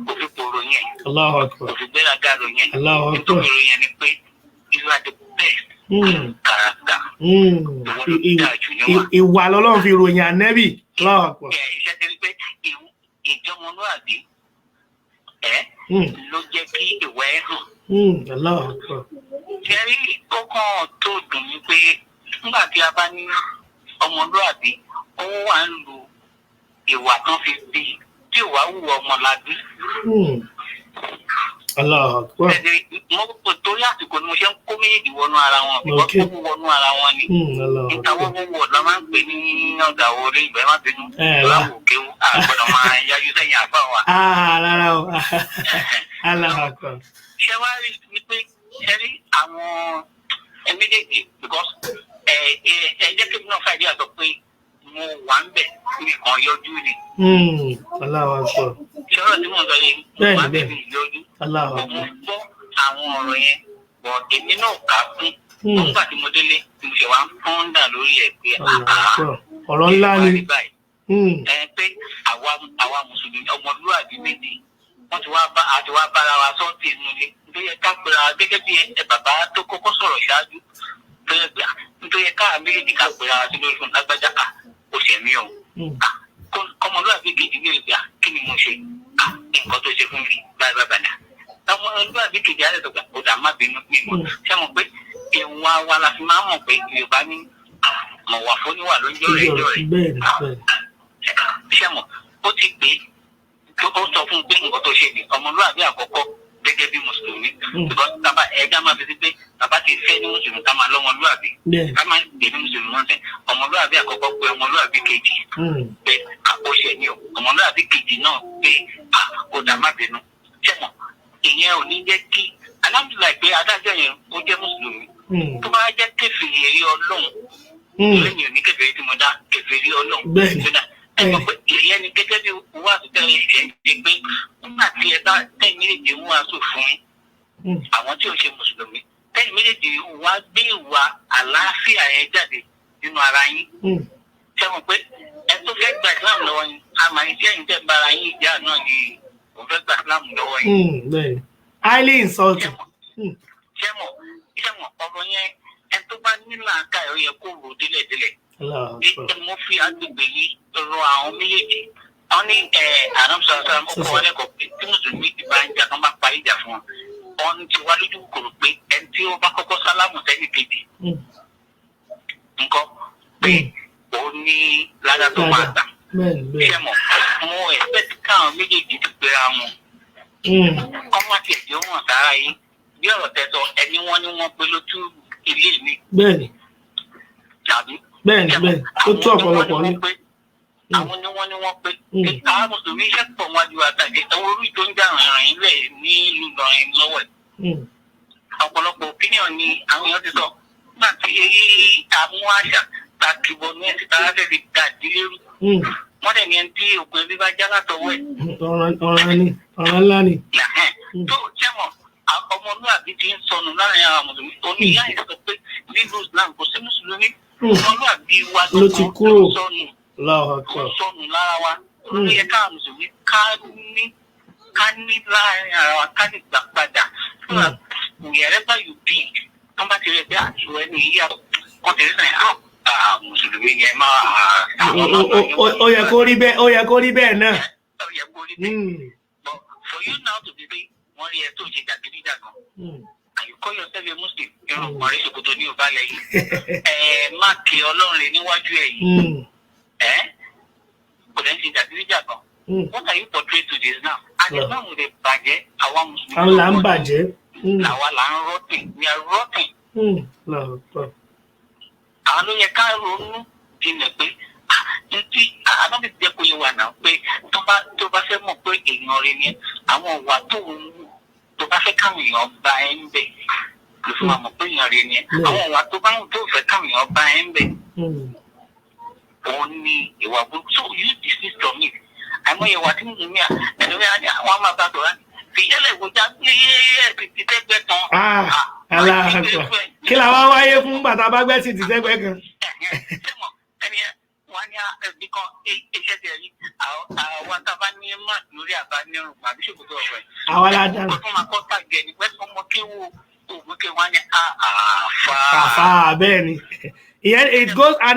Kò fi po ròyìn ẹ̀. Allahu Akbar. Kò fi gbéraga ròyìn ẹ̀. Allahu Akbar. Nítorí ròyìn ẹ̀ ni pé you are the best character. Ìwà lọ́lọ́run fi ròyìn ànẹ́bì. Allahu Akbar. Iṣẹ́ ti rí pé ìjọmọlúàbí ló jẹ́ kí ìwà ẹ̀ hàn. Allahu Akbar. Ṣé rí kọ́kàn tó dùn ní pé nígbà tí a bá ní ọmọlúàbí ó wà ń lu ìwà tán fi bí tí ìwà wù ọmọlábí. Allahu Akbar. Mo torí àsìkò ni mo ṣe ń kó méjèèjì wọnú ara wọn ìwọ́n kó wọnú ara wọn ni. Ìtawọ́ gbogbo ọ̀dọ́ máa ń pè ní ọ̀dà orí ìgbà má bínú. Láwò kéwú àgbọ̀dọ̀ máa yájú sẹ́yìn àbá wa. Rárá o. Allahu Akbar. Ṣé wá rí i pé ṣe rí àwọn méjèèjì because ẹ jẹ́ kí n náà fàdí àtọ̀ pé mo wà ń bẹ̀ nìkan yọjú ni. Allahu Akbar. Ṣé ọ̀rọ̀ tí mo sọ yìí wà ń bẹ̀ yọjú? Allahu Mo Akbar. gbọ́ àwọn ọ̀rọ̀ yẹn bọ̀ èmi náà kà á kún. Nígbà tí mo délé mo ṣe wá ń pọ́ńdà lórí ẹ̀ pé ọ̀rọ̀ ńlá ni. Pé àwa mùsùlùmí ọmọlúwàbí méjì wọ́n ti wá bára wa sọ́ọ̀tì inú ilé. Nítorí ká pera gẹ́gẹ́ bí bàbá tó kọ́kọ́ sọ̀rọ̀ ṣáájú. Nítorí ká méjèèjì ká pera wa sí lórí fún lágbájá kò ṣẹ̀mí o. Ọmọlúwàbí kejì ní ìgbà kí ni mo ṣe? Nǹkan tó ṣe fún mi báyìí. Ọmọlúwàbí kejì á lè sọ pé ó dà má bínú mi mọ́. Ṣé mo pé ìwà wa la fi máa mọ̀ pé Yorùbá ní mọ̀ wà fún níwà ló ń jọ rẹ̀ jọ rẹ̀. bẹ́ẹ̀ni. Ṣé mọ̀ ó ti pé ó sọ fún un pé nǹkan tó ṣe ní ọmọlúwàbí àkọ́kọ́ gẹ́gẹ́ bí mùsùlùmí. Because tábà ẹja máa fi sí pé bàbá ti fẹ́ ní mùsùlùmí ká máa lọ́mọlúwàbí. Ká máa gbé ní mùsùlùmí wọn sẹ́ ọmọlúwàbí àkọ́kọ́ pé ọmọlúwàbí kejì pé àkóṣe ni o ọmọlúwàbí kejì náà pé ó dá má bínú. Ṣé mọ̀ ìyẹn ò ní jẹ́ kí alhamdulilayi pé adájọ́ yẹn ó jẹ́ mùsùlùmí. Tó bá jẹ́ kèfèrí ẹ̀rí Ọlọ́run lẹ́yìn òní kèfèrí tí mo dá kèfèrí Ọlọ́run ẹ̀mọ̀ pé ìyẹn ni gẹ́gẹ́ bí owó àtúntẹ̀rẹ̀ ẹ̀ ń ṣe pé nígbà tí ẹ bá tẹ̀yìn méjèèjì ń wá sùn fún àwọn tí ò ṣe mùsùlùmí tẹ̀yìn méjèèjì wá gbé ìwà àlàáfíà yẹn jáde nínú ara yín ṣe mọ̀ pé ẹ tó fẹ́ gba Islam lọ́wọ́ yín àmọ́ iṣẹ́ yìí tẹ̀ bára yín ìjà náà ni òun fẹ́ gba Islam lọ́wọ́ yín. highly insulting. ṣe mọ̀ ọ̀rọ̀ yẹn ẹ tó bá nílò àká ẹ̀ ó yẹ kó rò délẹ̀délẹ̀. Mo fi agbègbè yìí rọ àwọn méjèèjì wọn ní àdámsọ̀rọ̀ ó kọ́ lẹ́kọ̀ọ́ pé tí mùsùlùmí ti bá ń jà kán bá parí ìjà fún wọn wọn ti wá lójú kòrò pé ẹni tí ó bá kọ́kọ́ sálámù sẹ́ni kejì nǹkan pé ó ní ládàá tó máa gbà ṣé mọ̀ mo expect káwọn méjèèjì ti pera wọn kọ́ má tiẹ̀ jẹ́ wọn sára yìí bí ọ̀rọ̀ tẹ́tọ̀ ẹni wọ́n ní wọ́n pé lójú ilé mi. Tàbí bẹ́ẹ̀ni ó tó ọ̀pọ̀lọpọ̀ ní. Àwọn ni wọ́n pé àwọn mùsùlùmí iṣẹ́ pọ̀ wájú àtàgé ẹ̀wọ̀n orí tó ń jà rìn lẹ̀ ní ìlú Ìlọrin lọ́wọ́ ẹ̀. Ọ̀pọ̀lọpọ̀ opinion ni àwọn èèyàn ti sọ nígbà tí àmú àṣà ta kìbọ̀ ní ẹ̀sìn tá a fẹ́ fi ga ìdílé rú. Wọ́n dẹ̀ ní ẹni tí ògùn ẹbí bá já látọwọ́ ẹ̀. ọ̀ràn ńlá ni. Tó jẹ́mọ̀ ọmọlúwàbí ti ń sọnù láàrin àwọn mùsùlùmí oníyá ẹ̀ sọ pé nínú Islam kò sí mùsùlùmí ọmọlúwàbí wa ló ti kúrò sọnù lára wa ló yẹ káwọn mùsùlùmí ká ní láàrin ara wa ká lè gbà padà wherever you be wọ́n bá ti rẹ̀ bí àtúwọ́ ẹni yíyá wọ́n ti rí sàn mùsùlùmí yẹn máa. ó yẹ kó rí bẹ́ẹ̀ náà. ó yẹ kó rí bẹ́ẹ̀ but for you now to be there wọ́n rí ẹ tó ṣe jàgídíjàgan and you call yourself a Muslim irun kọrin ṣòkòtò ní ọba lẹ́yìn má kí Ọlọ́run rẹ̀ níwájú ẹ̀ yìí kò lẹ́yìn ṣe jàgídíjàgan what are you portray to this now and the man dey bàjẹ́ àwa Mùsùlùmí àwọn là ń bàjẹ́ àwa là ń rotting we are rotting àwọn ló yẹ ká ronú jinlẹ̀ pé ntí àbábí jẹ́ kó yẹ wà náà pé tó bá fẹ́ mọ̀ pé èèyàn rẹ̀ ni àwọn ìwà tó ń wù tó bá fẹ́ káwọn èèyàn bá ẹ ń bẹ̀ ló fi máa mọ̀ pé èèyàn rẹ̀ ni àwọn ìwà tó bá ń tó fẹ́ káwọn èèyàn bá ẹ ń bẹ̀ òun ni ìwà burúkú so you desist from it àmọ́ ìwà tí mo ní ẹni wíwá ni àwọn máa bá tọ̀rọ̀ fìyẹ́lẹ̀ ìwòjá ti tẹ́gbẹ́ tán. kí làwọn wáyé fún bàtà bá gbẹ́ sí ti tẹ́gbẹ́ kan. wọ́n ní ẹbí kan iṣẹ́ tẹ̀ rí àwọn tábà ní má lórí àbá ní ọrùn àbí ṣòkòtò ọ̀rọ̀ ẹ̀. àwọn aládàá. wọ́n tún máa kọ́ tàgẹ̀ ní pẹ́ ọmọ kéwò ògùnkè wọn ní àfà bẹ́ẹ̀ ni ìyẹn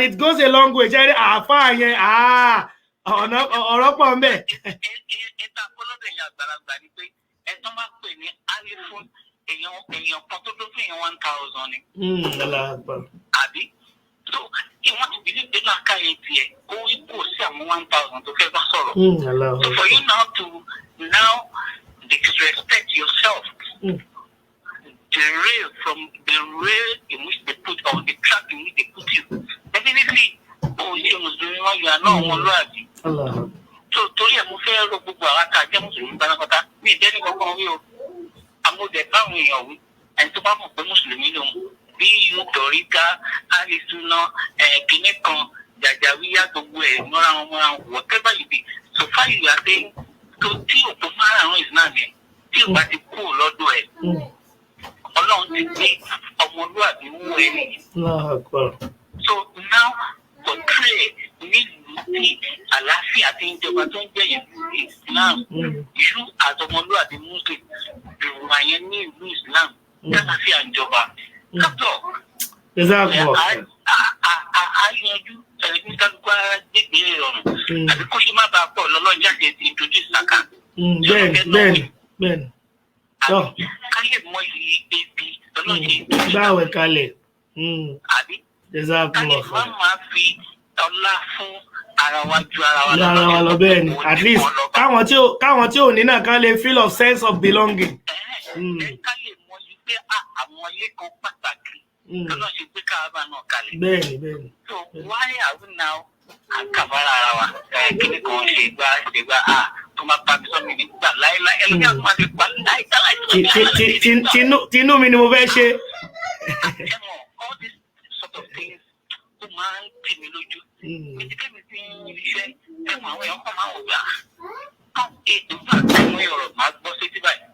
it goes a long way jẹ́ àfà yẹn ọ̀rọ̀ pọ̀ ń bẹ̀. ìta polóde yẹn àgbàlagbà ni pé ẹ tó máa pè ní alifun èèyàn kan tó lófin yẹn 1,000 ni. àbí so wọ́n ti bìlí pé láàká yẹn tiẹ̀ ó kò sí àwọn 1,000 tó fẹ́ bá sọ̀rọ̀. So for you now to disrespect yourself derail from the rail in which they put or the track in which they put you definitely ṣe mùsùlùmí wọn yóò àná ọmọlúwàbí. So torí ẹ̀ mo fẹ́ rọ gbogbo àwọn ká jẹ́ mùsùlùmí pátápátá ní ìdẹ́ni kankan wí o amóde báwọn èèyàn wí ẹni tó bá mọ̀ pé mùsùlùmí lòun bí yóò tọ̀rí ká àlìsúná kìnnì kan jàjàwíyá gbogbo ẹ̀ mọ́ra wọn whatever you be so far you are saying tó tí òpó márùn-ún Islam yẹn tí ò bá ti kú lọ́dọ̀ ẹ̀ Ọlọ́run ti gbé ọmọlúwàbí wú ẹ nìyí. So now portray nílùú tí àlàáfíà ti ń jọba tó ń jẹ́ Islam ìlú àtọmọlúwàbí Muslim ìrùwà yẹn ní ìlú Islam àlàáfíà ń jọba. Kápọ̀ àyànjú ní kálukú gbégbé ìrọ̀rùn àbí kó ṣe má bàa pọ̀ lọ́lọ́jáde ti introduce sàkà. Bẹ́ẹ̀ni. Ká lè mọ iye ebi gbààwẹ̀ kalẹ̀. àbí Jazakumullah ká khair. máa fi ọlá fún ara wa ju ara wa Lára wa lọ bẹ́ẹ̀ ni, at least káwọn tí ò ní náà kan lè feel of sense of belonging. ká lè mọ sí pé àwọn ilé kan pàtàkì lọ́nà ṣe gbé káàbà náà kalẹ̀. Bẹ́ẹ̀ni. So why are we now àkàbára ara wa kíní kan ṣe gbá tó máa pa mi sọ́mi nígbà láéláé ẹlòmíà tó máa fi pa láéláé. Tinú mi ni mo fẹ́ ṣe. All these sort of things tó máa ń tì mí lójú. Ìdíkẹ́mi ti ń ṣiṣẹ́ ẹ̀wọ̀n àwọn èèyàn kan máa ń wò gbà. Nígbà tí mo yọ̀rọ̀ máa gbọ́ sétí báyìí.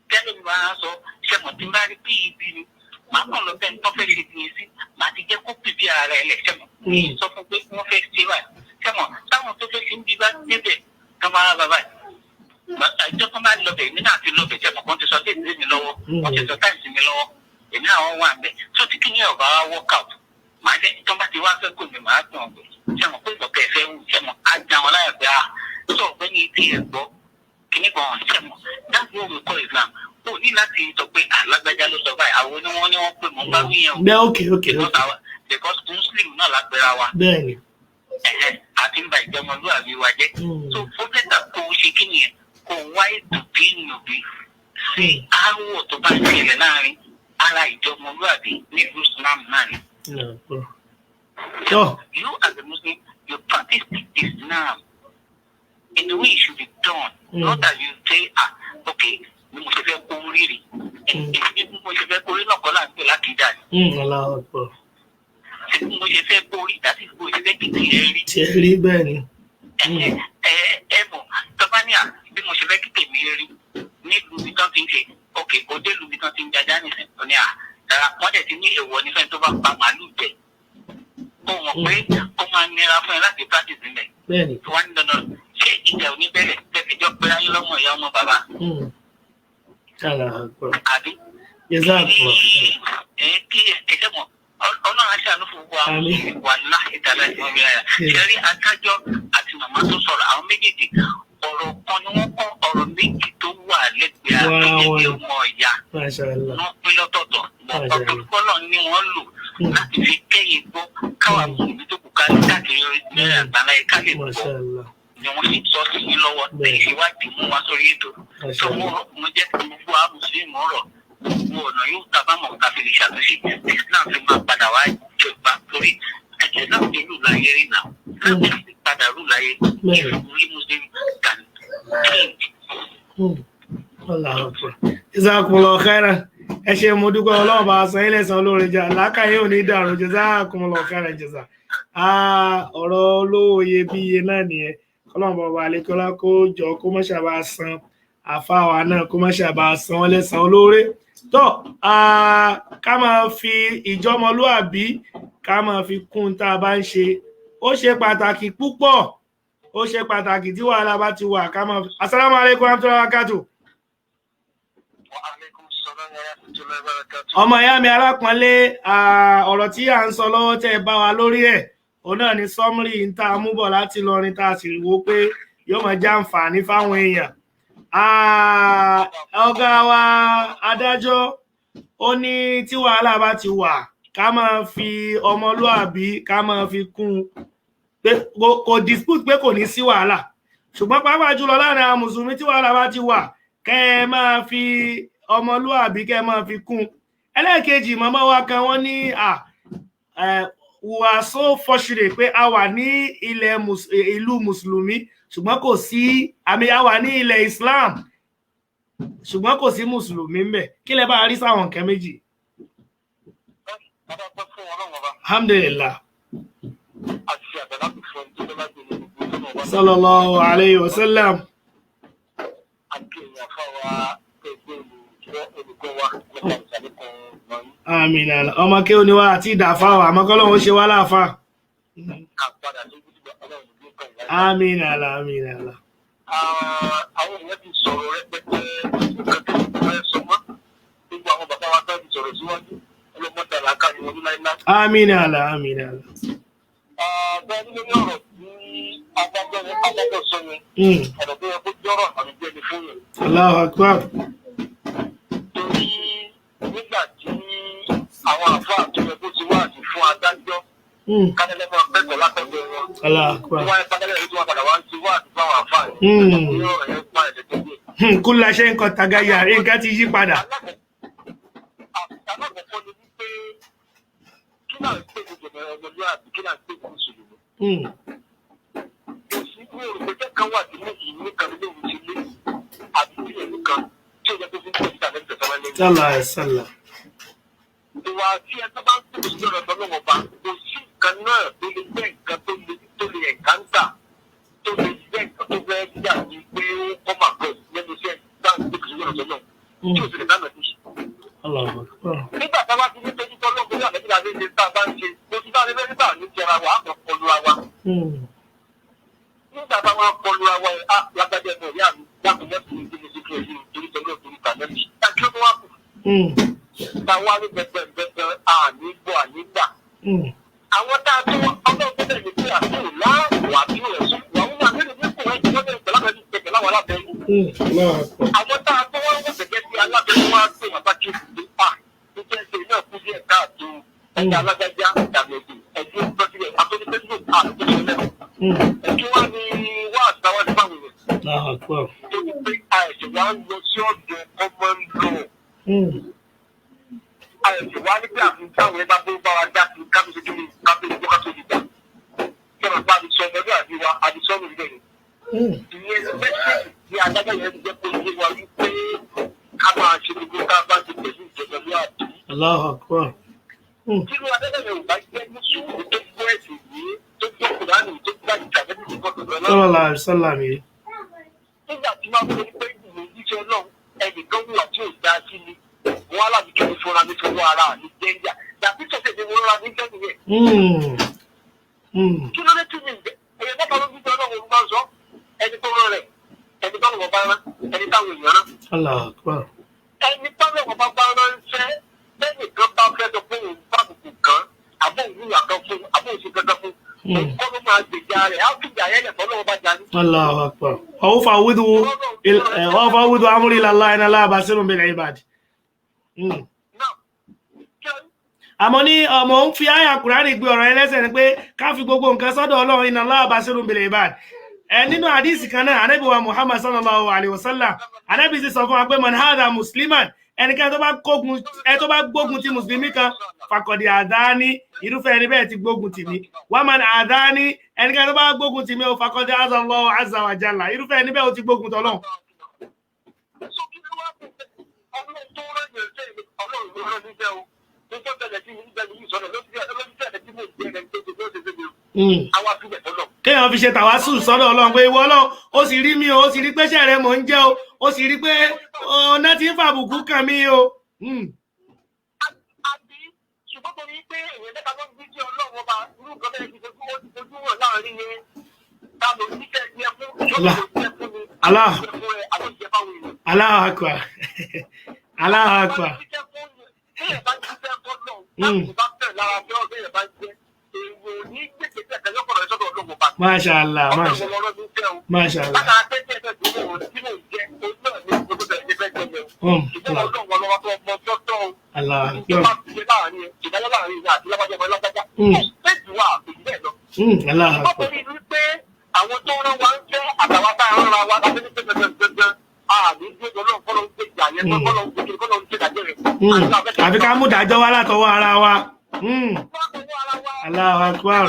Tẹ́lẹ̀ mi máa sọ ṣẹ́mọ̀ tí n bá rí bí ibi ni màá kàn lọ bẹ́ẹ̀ tó fẹ́ ṣe tiẹ̀ sí màá ti jẹ́ kó pìpì ara ẹ̀ lẹ̀ ṣẹ́mọ̀. Mi sọ fún pé wọ́n fẹ́ ṣe báyìí. Ṣẹ́mọ̀ táwọn tó fẹ́ ṣe ń bí bá débẹ̀ tó máa bá báyìí. Ìjọ kan bá lọ bẹ̀ èmi náà ti lọ bẹ̀ ṣẹ́mọ̀ kan ti sọ déètì mi lọ́wọ́ wọ́n ti sọ táìsì mi lọ́wọ́ èmi àwọn wà ń bẹ̀ tó ti kí ní ọ̀bá wa work out màá jẹ́ tó bá ti wá fẹ́ kó mi màá gbọ̀n ọ̀gbẹ̀ ṣẹ́mọ̀ pé ìgbọ̀kẹ́ ẹ̀fẹ́ wù ṣẹ́mọ̀ á já wọn láyà pé tó ọ̀gbẹ́ni ti ẹ̀ gbọ́ kíní kan ṣẹ́mọ̀ dáàbò òun kọ́ exam ó ní láti sọ pé alágbájá ló sọ báyìí àwọn oníwọ́n pè mọ́ bá wíyẹn o. Bẹ́ẹ̀ okay. Because muslim náà lágbára wa. Bẹ́ẹ̀ni. Àti ń ba ìjọmọlúwàbí wa jẹ́. So ó bẹ́tà kó o ṣe kí nìyẹn kó o wá ètò bí nùbí sí aáwọ̀ tó bá ṣẹlẹ̀ láàrin ara ìjọmọlúwàbí nílùú Islam náà ni. You as a Muslim, you practice Islam in the way it should be done. Not that you say, okay, bí mo ṣe fẹ́ kó rírì. Bí mo ṣe fẹ́ kó rí náà kọ́ láti pè láti dà ní. Allahu Akbar. Bí mo ṣe fẹ́ kó rí ìdásí bí mo ṣe fẹ́ kí tèmi rí. Ṣé rí bẹ́ẹ̀ ni? Ẹ̀bùn tọ́ba ní bí mo ṣe fẹ́ kí tèmi rí nílùú bí tán ti ń ṣe òkè òde ìlú bí tán ti ń jajá nìsín tó ní wọ́n dẹ̀ ti ní èèwọ̀ nífẹ̀ẹ́ tó bá pa màálù jẹ. Ó mọ̀ pé ó máa nira fún ẹ láti practice nílẹ̀. Bẹ́ẹ̀ni. Wọ́n ní dandan ṣé ìjà òní bẹ̀rẹ̀ tẹ̀fẹ̀jọ́ pé ayé lọ́mọ ìyá ọmọ bàbá. Allahu Akbar. Àbí. Jazakumullah khair. Kí ẹ̀ṣẹ̀ mọ̀ ọlọ́run aṣọ àánú fún wa wà láì dára ìmọ̀mí ara. Ṣẹ́rí adájọ́ àti màmá tó sọ̀rọ̀ àwọn méjèèjì ọ̀rọ̀ kan ni wọ́n kọ́ ọ̀rọ̀ méjì tó wà lẹ́gbẹ̀ẹ́ àgbẹ̀yẹ̀dẹ̀ ọmọ ìyá. Wọ́n pín lọ́tọ̀ọ̀tọ̀. Ọ̀pọ̀lọpọ̀ ni wọ́n lò láti fi kẹ́yìn gbọ́ káwa mùsùlùmí tó kù káàkiri mẹ́rin àgbáńlá yìí ká lè gbọ́. Ni wọ́n sì sọ sí yín lọ́wọ́ bẹ́ẹ̀ ìwádìí mú wa sórí ètò. Tó mo jẹ́ kí gbogbo àwọn mùsùlùmí ọ̀rọ̀ gbogbo ọ̀nà yóò tábàmọ̀ ká fi lè ṣàtúnṣe. Islam fi máa padà wá jọba torí ẹ̀jẹ̀ náà ti rú láyé rí náà. Láti fi padà rú láyé ìṣòwò muslim can change. Allahu Akbar. Jazakumullah khairan. Ẹ ṣé mo dúpẹ́ Ọlọ́run bá san ilé san olóore jà lákàáyé ò ní dàrú Jazakumullah khairan jẹ́sà. Ọ̀rọ̀ olówó iyebíye náà nìyẹn. Ọlọ́run bàbá àlékọ́lá kó jọ kó má ṣàbá san àfáwà náà kó má ṣàbá san wọ́n lẹ́san olóore. Tó ká máa fi ìjọmọlúàbí ká máa fi kún tá a bá ń ṣe. Ó ṣe pàtàkì púpọ̀. Ó ṣe pàtàkì tí wàhálà bá ti wà ká máa fi. Assalamu alaikum warahmatullahi wabarakatuh. Ọmọ ìyá mi alápọ̀nlé ọ̀rọ̀ tí à ń sọ lọ́wọ́ tẹ́ bá wa lórí ẹ̀ òun náà ni sọmrí ń tá a mú bọ̀ láti Ìlọrin tá a sì wò pé yóò máa jẹ́ àǹfààní fáwọn èèyàn. Ọ̀gá wa adájọ́ ó ní tí wàhálà bá ti wà ká máa fi ọmọlúàbí ká máa fi kún pé kò dispute pé kò ní sí wàhálà ṣùgbọ́n pàápàá jùlọ láàrin àwọn mùsùlùmí tí wàhálà bá ti wà kẹ́ ẹ máa fi ọmọlúàbí kẹ́ ẹ máa fi kún. Ẹlẹ́ẹ̀kejì màmá wa kan wọ́n ní we are so fortunate pé a wà ní ilẹ̀ ìlú mùsùlùmí ṣùgbọ́n kò sí a wà ní ilẹ̀ Islam ṣùgbọ́n kò sí mùsùlùmí ń bẹ̀. Kí lẹ bá rí sáwọn nǹkan méjì? Alhamdulillah. Sallallahu alayhi wa sallam. Àmín àlá. Ọmọ kí o ní wá àti ìdàfà wà, àmọ́ kọ́lọ́run ṣe wá láàfà. Àmín àlá, àmín àlá. Àwọn èèyàn ti sọ̀rọ̀ rẹpẹtẹ nǹkan tó ń fẹ́ sọ mọ́. Gbogbo àwọn bàbá wa tó ti sọ̀rọ̀ síwájú. Ọlọ́mọdé làákà ni wọ́n ní láíláí. Àmín àlá, àmín àlá. Bẹ́ẹ̀ ni lórí ọ̀rọ̀ tí adájọ́ sọ yẹn. Ọ̀rọ̀ tó yẹ kó jọ́rọ̀ àrùjẹ́ ni fún yẹn. Allahu Akbar. Torí nígbà àwọn àfáà tó yẹ kó ti wá àti fún adájọ́ kánilẹ́ máa kẹ́kọ̀ọ́ látọ̀dọ̀ wọn. Wọ́n ẹ̀ pàdánù èyí tí wọ́n padà wá ń ti wá àti fún àwọn àfáà yìí. Kúlà ṣe ń kọ tagayà nǹkan ti yí padà. Alákọ̀ọ́kọ́ ni wípé kí náà ń pè ní ìjọba ọmọlúwàbí kí náà ń pè ní mùsùlùmí. Èsì ní òrùpẹ̀jẹ̀ kan wà tí méjì ní kan nínú ìṣẹ̀lẹ̀ àbí ìlú kan tí ó yẹ kó fi ń pè ní ìtàgé ìjọba lẹ́yìn. Sálà. Ìwà tí ẹ tó bá ń pè ní ọ̀rọ̀ tọ́lọ́wọ́ bá kò sí nǹkan náà tó lè jẹ́ nǹkan tó lè ẹ̀káńtà tó lè jẹ́ nǹkan tó fẹ́ yà ní pé ó kọ́ mà bọ̀ lẹ́nu iṣẹ́ dáhùn tó kìí ọ̀rọ̀ tọ́lọ́ tí ò sì lè dáná sí. Nígbà tá a bá ti ní tọ́jú tọ́lọ́ pé àlejò àti ilé tá a bá ń ṣe mo ti bá ní lẹ́yìn tá a ní jẹra wà á kàn kọlu ara. Nígbà tá a máa kọlu ara ẹ̀ á lágbájá ẹ̀mọ̀ ìyá mi láti lẹ́sìn ìdílé sí kúrò yìí torí tọ́lọ́ torí tàbí kí ló wá kù. Táwa ní gbẹgbẹ àní gbọ́ àní gbà. Àwọn tá a tó ọlọ́run tó tẹ̀lé pé àtúrò láàbò àtúrò ẹ̀sùn wàhùn náà nínú nípò ẹ̀ tí wọ́n tẹ̀lé pẹ̀lú àwọn ìpẹ̀kẹ̀ láwọn alábẹ́rẹ́. Àwọn tá a tó wọ́n wọ́n gẹ́gẹ́ bí alábẹ́rẹ́ wá pé bàbá kí òkú pa tó jẹ́ ṣe náà kú díẹ̀ káàtó ẹ̀jẹ̀ alágbájá ìdàgbẹ̀dì ẹ̀jẹ̀ pẹ́sìlẹ̀ àtọ́nípẹ́sìlẹ̀ àtọ́nípẹ́sìlẹ̀. Ẹ̀jẹ̀ wá ní wá àtàwọn ìfáwọn rẹ̀. Tó ní pé àìsàn wa ń lọ sí ọ̀dọ̀ ọmọ ń lọ. Àìsàn wa ní pé àfihàn táwọn ẹgbẹ́ bó bá wa dá sí kábíyèsí kí ni kábíyèsí tó ká tó lè dá. Sọ̀rọ̀ bá a di sọ ọmọdé àbí wa a di sọ́nù ìgbẹ́ yìí. Ìyẹn mẹ́sẹ̀gì ní adájọ́ yẹn ti jẹ́ pé ilé wa wípé ká máa ṣe gbogbo ká bá ti pẹ̀lú ìjọba ní àbí. Tí ló adájọ́ yẹn ò bá jẹ́ ní sùúrù tó gbọ́ ẹ̀sìn yìí tó gbọ́ Kùránì tó gbọ́ ìjàmbá ní ìgbọ́dọ̀ náà. Nígbà tí máa wọlé pé ìwòsíṣẹ́ náà ẹnìkan wà tí ò dá sí ni wọ́n aláàbí kí wọ́n fúnra ní fọwọ́ ara ní jẹ́ńjà dàbí tẹ̀sẹ̀ ní wọ́n rà ní jẹ́ńjà yẹn. Kí ló dé tí mi ẹ̀yẹ mẹ́ta ló ń bí ọlọ́run ló máa ń sọ ẹni tó rán rẹ̀ ẹni tó lọ́wọ́ bá rán ẹni táwọn èèyàn rán. Ẹni táwọn ọ̀pá bá rán ń fẹ́ lẹ́yìn kan bá fẹ́ sọ pé òun bá àbùkù kan àbọ̀ òun ìwà kan fún àbọ̀ òun ṣe kankan fún òun ló máa gbèjà rẹ̀ á fìjà yẹn lẹ̀ tọ́lọ́wọ́ bá jà ní. وأفوض أمري إلى الله إن الله بصير بالعباد. Àmọ́ ní ọmọ ń fi àyà Kùránì gbé ọ̀rọ̀ ẹlẹ́sẹ̀ ni pé ká fi gbogbo nǹkan sọ́dọ̀ Ọlọ́run inna Allaha basirun bil ibad. Nínú àdísì kan náà Ànábì wa Muhammad sallallahu alaihi wasallam Ànábì sì sọ fún wa pé man hadha musliman ẹnikẹ́ni tó bá gbógun ti mùsùlùmí kan faqad adani irúfẹ́ ẹni bẹ́ẹ̀ ti gbógun ti mi wa man adani ẹnikẹ́ni tó bá gbógun ti mi ó faqad adha Allahu azza wa jalla irúfẹ́ ẹni bẹ́ẹ̀ ó ti gbógun tọ́lọ́run. Kéèyàn fi ṣe tàwásù sọ́dọ̀ Ọlọ́run pé ìwọ Ọlọ́run ó sì rí mi o ó sì rí pé ṣẹ́ rẹ mò ń jẹ́ o ó sì rí pé ọ̀nà tí ń fàbùkù kàn mí o. Àbí ṣùgbọ́n tó ní pé èèyàn mẹ́ta ló ń bí sí Ọlọ́run ọba irú nǹkan bẹ́ẹ̀ ti fojú wọn láàrin yẹn ta ló ní kẹ́ ẹ fún ìṣòro ìjẹ fún mi. Allahu Akbar. Allahu Akbar. Masha Allah, Masha Allah. Allah. Àwọn tó rán wa ń fẹ́ àtàwọn tá a rán ra wa láti ní pẹ́pẹ́pẹ́pẹ́ àmì gbẹ́gbẹ́ náà kọ́ ló ń gbé ìjà yẹn kọ́ ló ń gbé kọ́ ló ń gbé ìdájọ́ rẹ̀. Àfi ká mú ìdájọ́ wá látọwọ́ ara wa. Allahu Akbar.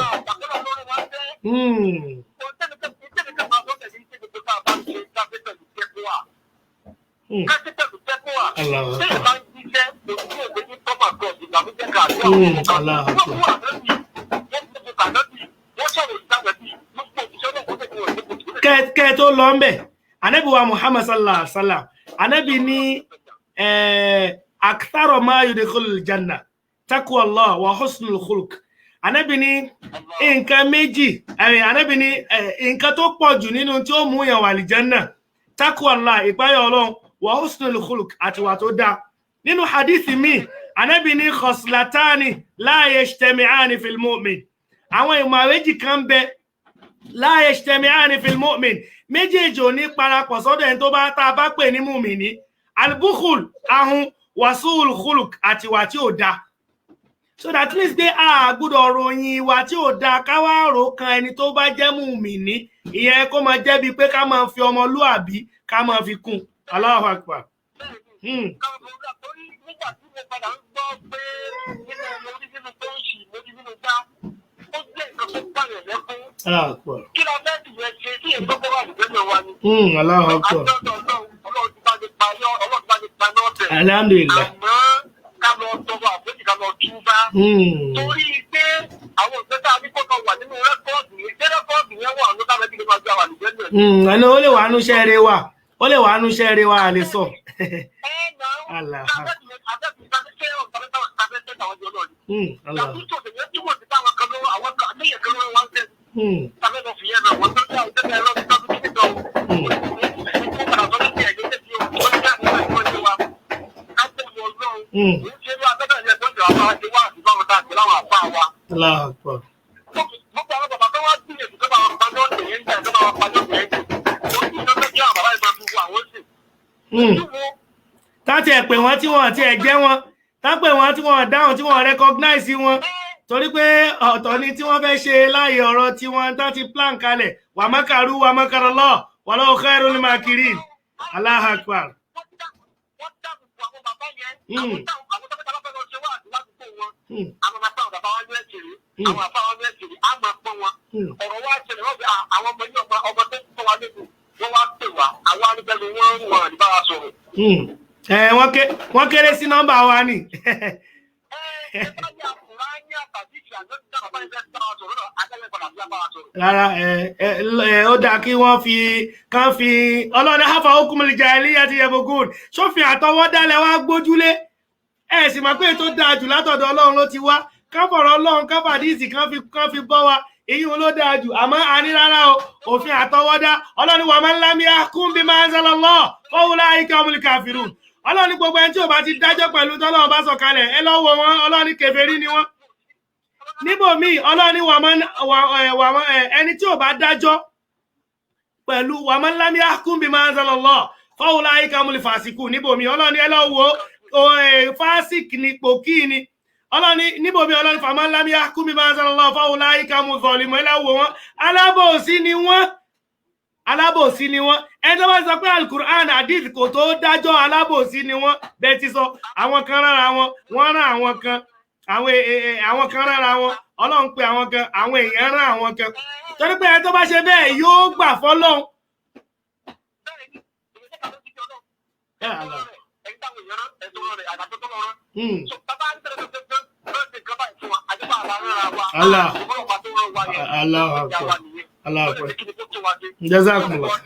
Kẹ́ tó lọ ń bẹ̀, Ànábì wa Muhammad sallallahu alaihi wasallam, Ànábì ní akthara ma yudkhilul janna taqwa Allah wa husnul khuluq. Ànábì ní nǹkan méjì, Ànábì ní nǹkan tó pọ̀ jù nínú tí ó mú yàn wà àlìjánnà, taqwa Allah, ìpáyà Ọlọ́run, wa husnul khuluq, àti wà tó dáa. Nínú hadithi mi, Ànábì ní khoslatani la yajtami'ani fil mu'min. Àwọn ìmọ̀ méjì kan bẹ la yajtami'ani fil mu'min, méjèèjì ò ní parapọ̀ sọ́dọ̀ ẹni tó bá tá bá pè ní mùmínì. Al-bukhul, ahun, wa su'ul khuluq, àti wà tí ó dáa. so that means pé a gbọ́dọ̀ ròyìn ìwà tí ò dáa ká wá rò kan ẹni tó bá jẹ́ mùmínì ìyẹn kó máa jẹ́ bíi pé ká máa fi ọmọlúàbí ká máa fi kún Allahu Akbar. nígbà tí mo padà ń gbọ́ pé nínú ọmọ oníṣẹ́ tó ń ṣì lórí nínú gbá ó jẹ́ nǹkan tó pààyàn lẹ́kún. Kí la fẹ́ tìyẹn ṣe tí èyí tó kọ́ wà nígbẹ́jọ wa ni. Allahu Akbar. Ọlọ́run ti bá ní paná ọ̀tẹ̀. Alhamdulillah. Àmọ́ ká lọ tọrọ àforíjì ká lọ túbá. Torí pé àwọn òṣèlú àbíkọ́ kan wà nínú rẹ́kọ́ọ̀dù yẹn. Ṣé rẹ́kọ́ọ̀dù yẹn wà ló dábẹ́ kí ló máa gbé àwọn àlùjẹ́ ẹni ó lè wà nú iṣẹ́ rẹ wà ó lè wà nú iṣẹ́ rẹ wà lè sọ. Allah. Táti ẹ̀ pè wọ́n tí wọ́n ti ẹ̀ jẹ́ wọn tá pè wọ́n tí wọ́n dáhùn tí wọ́n recognize wọn torí pé ọ̀tọ̀ ni tí wọ́n fẹ́ ṣe láàyè ọ̀rọ̀ tí wọ́n tá ti plan kalẹ̀ wa makaru wa makarallah wallahu khairul makirin. Allahu Akbar. Wọ́n kéré sí nọ́mbà wa ni. Rárá ó dáa kí wọ́n kán fi ọlọ́ni hafa hukumul jahiliyyati yabghun sófin àtọwọ́dálẹ̀ wá gbójúlé ẹ̀ sì mọ̀ pé tó dáa jù látọ̀dọ̀ Ọlọ́run ló ti wá káfọ̀rọ̀ Ọlọ́run káfàdíìsì kán fi bọ́ wa èyí ló dáa jù àmọ́ a ní rárá o òfin àtọwọ́dá Ọlọ́ni wa man lam yahkum bima anzalallah fa ulaika humul kafirun. Ọlọ́ni gbogbo ẹni tí ò bá ti dájọ́ pẹ̀lú tọ́lọ́run bá sọ̀kalẹ̀ ẹ lọ́wọ́ wọn Ọlọ́ni kèfèrí ni wọ́n. Níbòmí Ọlọ́ni ẹni tí ò bá dájọ́ pẹ̀lú wa man lam yahkum bima anzalallah fa ulaika humul fasiqun. Níbòmí Ọlọ́ni ẹ lọ́wọ́ fásik ni pòkí ni. Ọlọ́ni níbòmí Ọlọ́ni fa man lam yahkum bima anzalallah fa ulaika humuz zalimun ẹ lọ́wọ́ wọn alábòsí ni wọ́n ẹni tó bá sọ pé alukur'an hadith kò tó dájọ́ alábòsí ni wọ́n bẹ́ẹ̀ ti sọ àwọn kan rárá wọn wọ́n rán àwọn kan rárá wọn Ọlọ́run pé àwọn kan àwọn èèyàn rán àwọn kan torí pé ẹni tó bá ṣe bẹ́ẹ̀ yóò gbà fọ́lọ́run. Allah jazakumullah.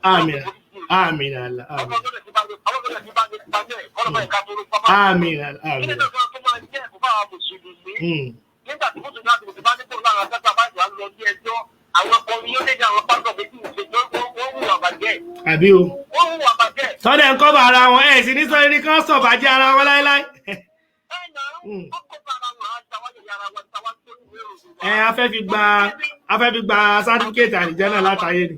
Amin. Amin Allah. Amin. Amin. Àbí o. Tọ́lẹ̀ ń kọ́ bá ara wọn ẹ̀ sì ní sọ ẹni kan sọ̀ bàjẹ́ ara wọn láíláí. A fẹ́ fi gba certificate àlìjẹ́nà látàyè ni.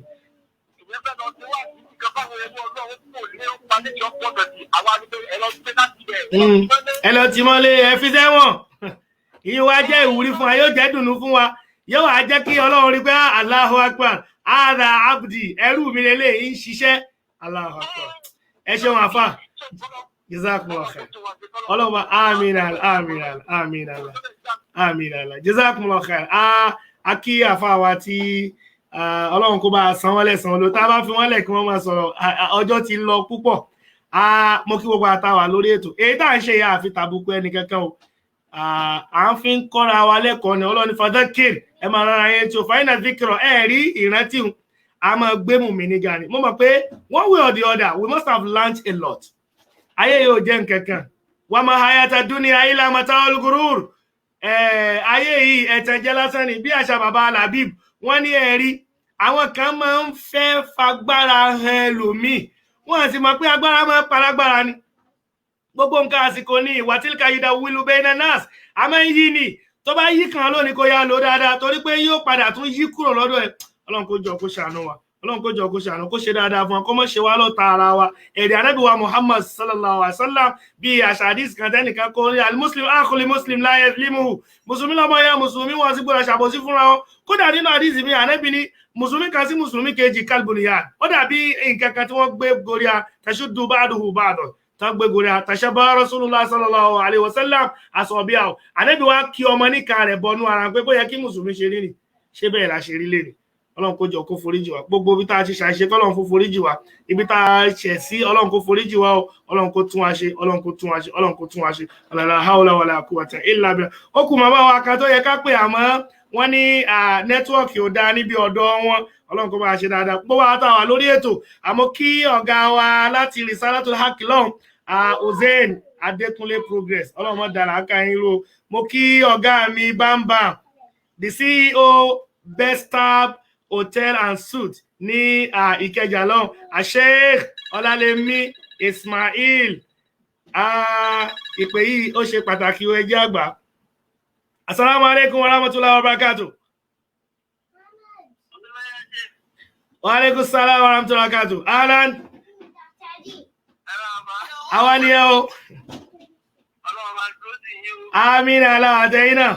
Ẹ lọ tí mọ́lé ẹ fi sẹ́wọ̀n ìyẹn wá jẹ́ ìwúrí fún wa yóò jẹ́ dùnú fún wa yóò wá jẹ́ kí Ọlọ́run rí pé Allahu Akbar ara abdi ẹrú mi lélẹ̀ ń ṣiṣẹ́ Allahu Akbar. Ẹ ṣeun àfà jazakumullah khair ọlọ́wọ́ àmín jazakumullah khair. A kí àfà wa tí Ọlọ́run kó bá san wọ́n lẹ́san ló tá a bá fi wọ́n lẹ̀ kí wọ́n máa sọ̀rọ̀ ọjọ́ ti lọ púpọ̀. Mo kí gbogbo àtàwà lórí ètò èyí tá à ń ṣe ya àfi tàbùkù ẹnì kankan o à ń fi ń kọ́ra wa lẹ́kọ̀ọ́ ni Ọlọ́run fadhakir ẹ máa rárá yẹn tí o fàyínà dhikra ẹ rí ìrántí a máa gbé mùmínì ga ni mo mọ̀ pé one way or the other we must have learned a lot. Ayé yóò jẹ́ nkankan wa ma hayata dunya illa mata'ul ghurur. Ayé yìí ẹ̀tàn jẹ́ lásán ni bí àṣà bàbá Alábíb wọ́n ní ẹ̀rí àwọn kan máa ń fẹ́ fagbára hàn ẹlòmíì wọ́n sì mọ̀ pé agbára máa ń paragbára ni gbogbo nǹkan àsìkò ní ìwà tílkà yìí dá wílú bẹ́ẹ̀ náà nas a máa ń yí ni tó bá yí kan lónìí kó yá lò dáadáa torí pé yóò padà tún yí kúrò lọ́dọ̀ ẹ̀ Ọlọ́run kó jọ kó ṣàánú wa ọlọ́run kó jọ kó ṣàánú kó ṣe dáadáa fún wa kó mọ̀ ṣe wá lọ́ta ara wa èrè ànábì wa Muhammad sallallahu alaihi wasallam bí àṣà hadith kan tẹ́nìkan kó ní al-muslim akhul muslim la yazlimuhu mùsùlùmí lọ́mọ ya mùsùlùmí wọn sì gbọ́dọ̀ ṣàbòsí fúnra wọn kódà nínú hadith mi ànábì ní mùsùlùmí kan sí mùsùlùmí kejì kalbuniyan ó dàbí nǹkan kan tí wọ́n gbé gorí a tashuddu ba'duhu ba'dan tán gbé gorí a tashabbaha rasulullah sallallahu alaihi wasallam asabi'ahu ànábì wa kí ọmọ níka rẹ̀ bọnú ara pé bóyá kí mùsùlùmí ṣe rí ni ṣé bẹ́ẹ̀ la ṣe rí lé ni ọlọ́run kó jọ kó foríjì wá gbogbo ibi tá a ti ṣàṣe kọ́lọ́run kó foríjì wá ibi tá a ṣẹ̀ sí ọlọ́run kó foríjì wá ọlọ́run kó tún wá ṣe ọlọ́run kó tún wá ṣe ọlọ́run kó tún wá ṣe la hawla wala quwwata illa billah ó kù màmá wa kan tó yẹ ká pè àmọ́ wọ́n ní nẹ́tíwọ́ọ̀kì ò dáa níbi ọ̀dọ̀ wọn ọlọ́run kó bá ṣe dáadáa gbogbo wa tá a wà lórí ètò àmọ́ kí ọ̀gá wa láti Risalatul Haqq lọ́hùn Hussein Adékúnlé Progress ọlọ́run mọ́ dára ká yín ro mo kí ọ̀gá mi Bambam the CEO Bestab Hotel and Suite ní Ìkẹjà lọ́hùn Sheikh Ọlálẹ́mí Ismail ìpè yìí ó ṣe pàtàkì ó ẹjẹ́ àgbà. Assalamu alaikum wa rahmatullahi wa barakatuh. Wa alaikum salam wa rahmatullahi wa barakatuh. Ahlan. Àwa ni ẹ o. Àmín Allah àtẹ̀yìnà.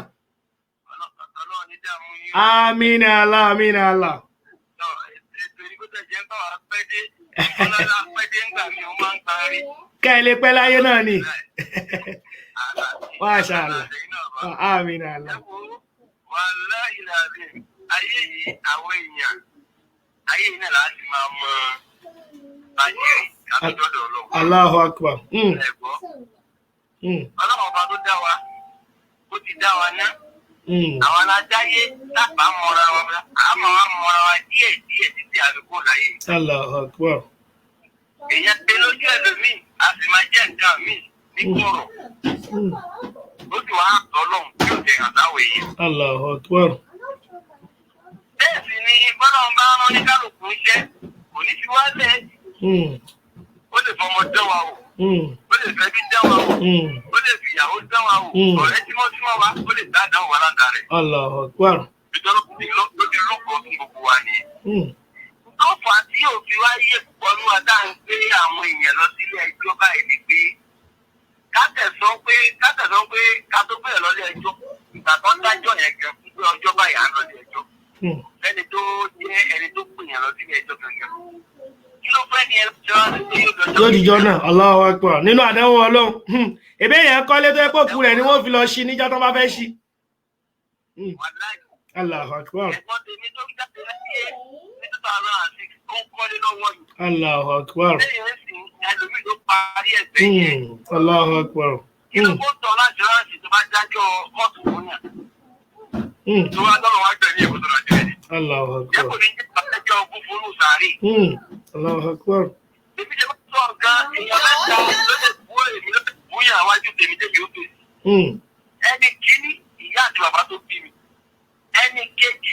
Àmín Allah, àmín Allah. Kẹ́lẹ̀ pẹ́ láyé náà ni. Masha Allah. Àmín Allah. Wallahi lazim. Ayé yìí àwọn èèyàn. Ayé yìí náà láti máa mọ bàjẹ́ àbídọ́dọ̀ Ọlọ́run. Allahu Akbar. Ọlọ́run ọba tó dá wa, ó ti dá wa ná. Àwọn alájáyé lápá mọ́ra wa, àmọ́ wa mọ́ra wa díẹ̀ díẹ̀ títí àdúgbò láyé. Allahu Akbar. Èèyàn pé lójú ẹlòmíì, a sì máa jẹ́ nǹkan míì ní kọ̀rọ̀. Ó sì wá Ọlọ́run tí ó jẹ́ àtàwọ̀ èèyàn. Allahu Akbar. Bẹ́ẹ̀ sì ni bọ́lọ́run bá rán ní kálukú iṣẹ́, kò ní fi wá lẹ̀. Ó lè fọmọ dán wa wò. Ó lè fẹ́ bí dán wa wò. Ó lè fi ìyàwó dán wa wò. Ọ̀rẹ́ tímọ́tímọ́ wa, ó lè dá dán wa láta rẹ̀. Allahu Akbar. Ìjọba ló ti lóko fún gbogbo wa nìyẹn. Ọ̀fà tí yóò fi wá yé pọ̀nú ọ̀dá ń gbé àwọn èèyàn lọ sílé ẹjọ́ báyìí ni pé ká tó gbé lọ lé ẹjọ́ ìgbà tó ń dájọ́ yẹn gan fún pé ọjọ́ báyìí à ń lọ lé ẹjọ́. Ẹni tó jẹ́ ẹni tó pè yàn lọ sílé ẹjọ́ gangan. Kí ló fẹ́ ni ẹjọ́ yóò dìjọ́ náà Allahu Akbar nínú àdánwò Ọlọ́run. Èbé yẹn kọ́lé tó ẹ̀pọ̀ kú rẹ̀ ni wọ́n fi lọ ṣí níjọ́ tó bá fẹ́ ṣí. Allahu Akbar. Ẹ̀gbọ́n tèmi tó jáde láyé ní 2006 tó ń kọ́lé lọ́wọ́ yìí. Allahu Akbar. Lẹ́yìn ẹ̀sìn ẹlòmíì ló parí ẹ̀sẹ̀ yẹn. Allahu Akbar. Kí ló kó tọ́ láti rántí tó bá dájọ́ kóòtù fún yàn? Tó wá tọ́lọ̀ wá gbẹ̀mí èkó tó rájọ́ ẹni. Allahu Jẹ́ Akbar. kò ní jẹ́ pàtẹ́jọ́ ogún fún Lùsàárì. Allahu Akbar. Èmi jẹ́ sọ ọ̀gá èèyàn mẹ́ta lọ́dẹ̀ fún èmi lọ́dẹ̀ fún yàn wájú tèmi débi ó fèsì. Ẹni kìíní ìyá àti bàbá tó bí mi. Ẹni kejì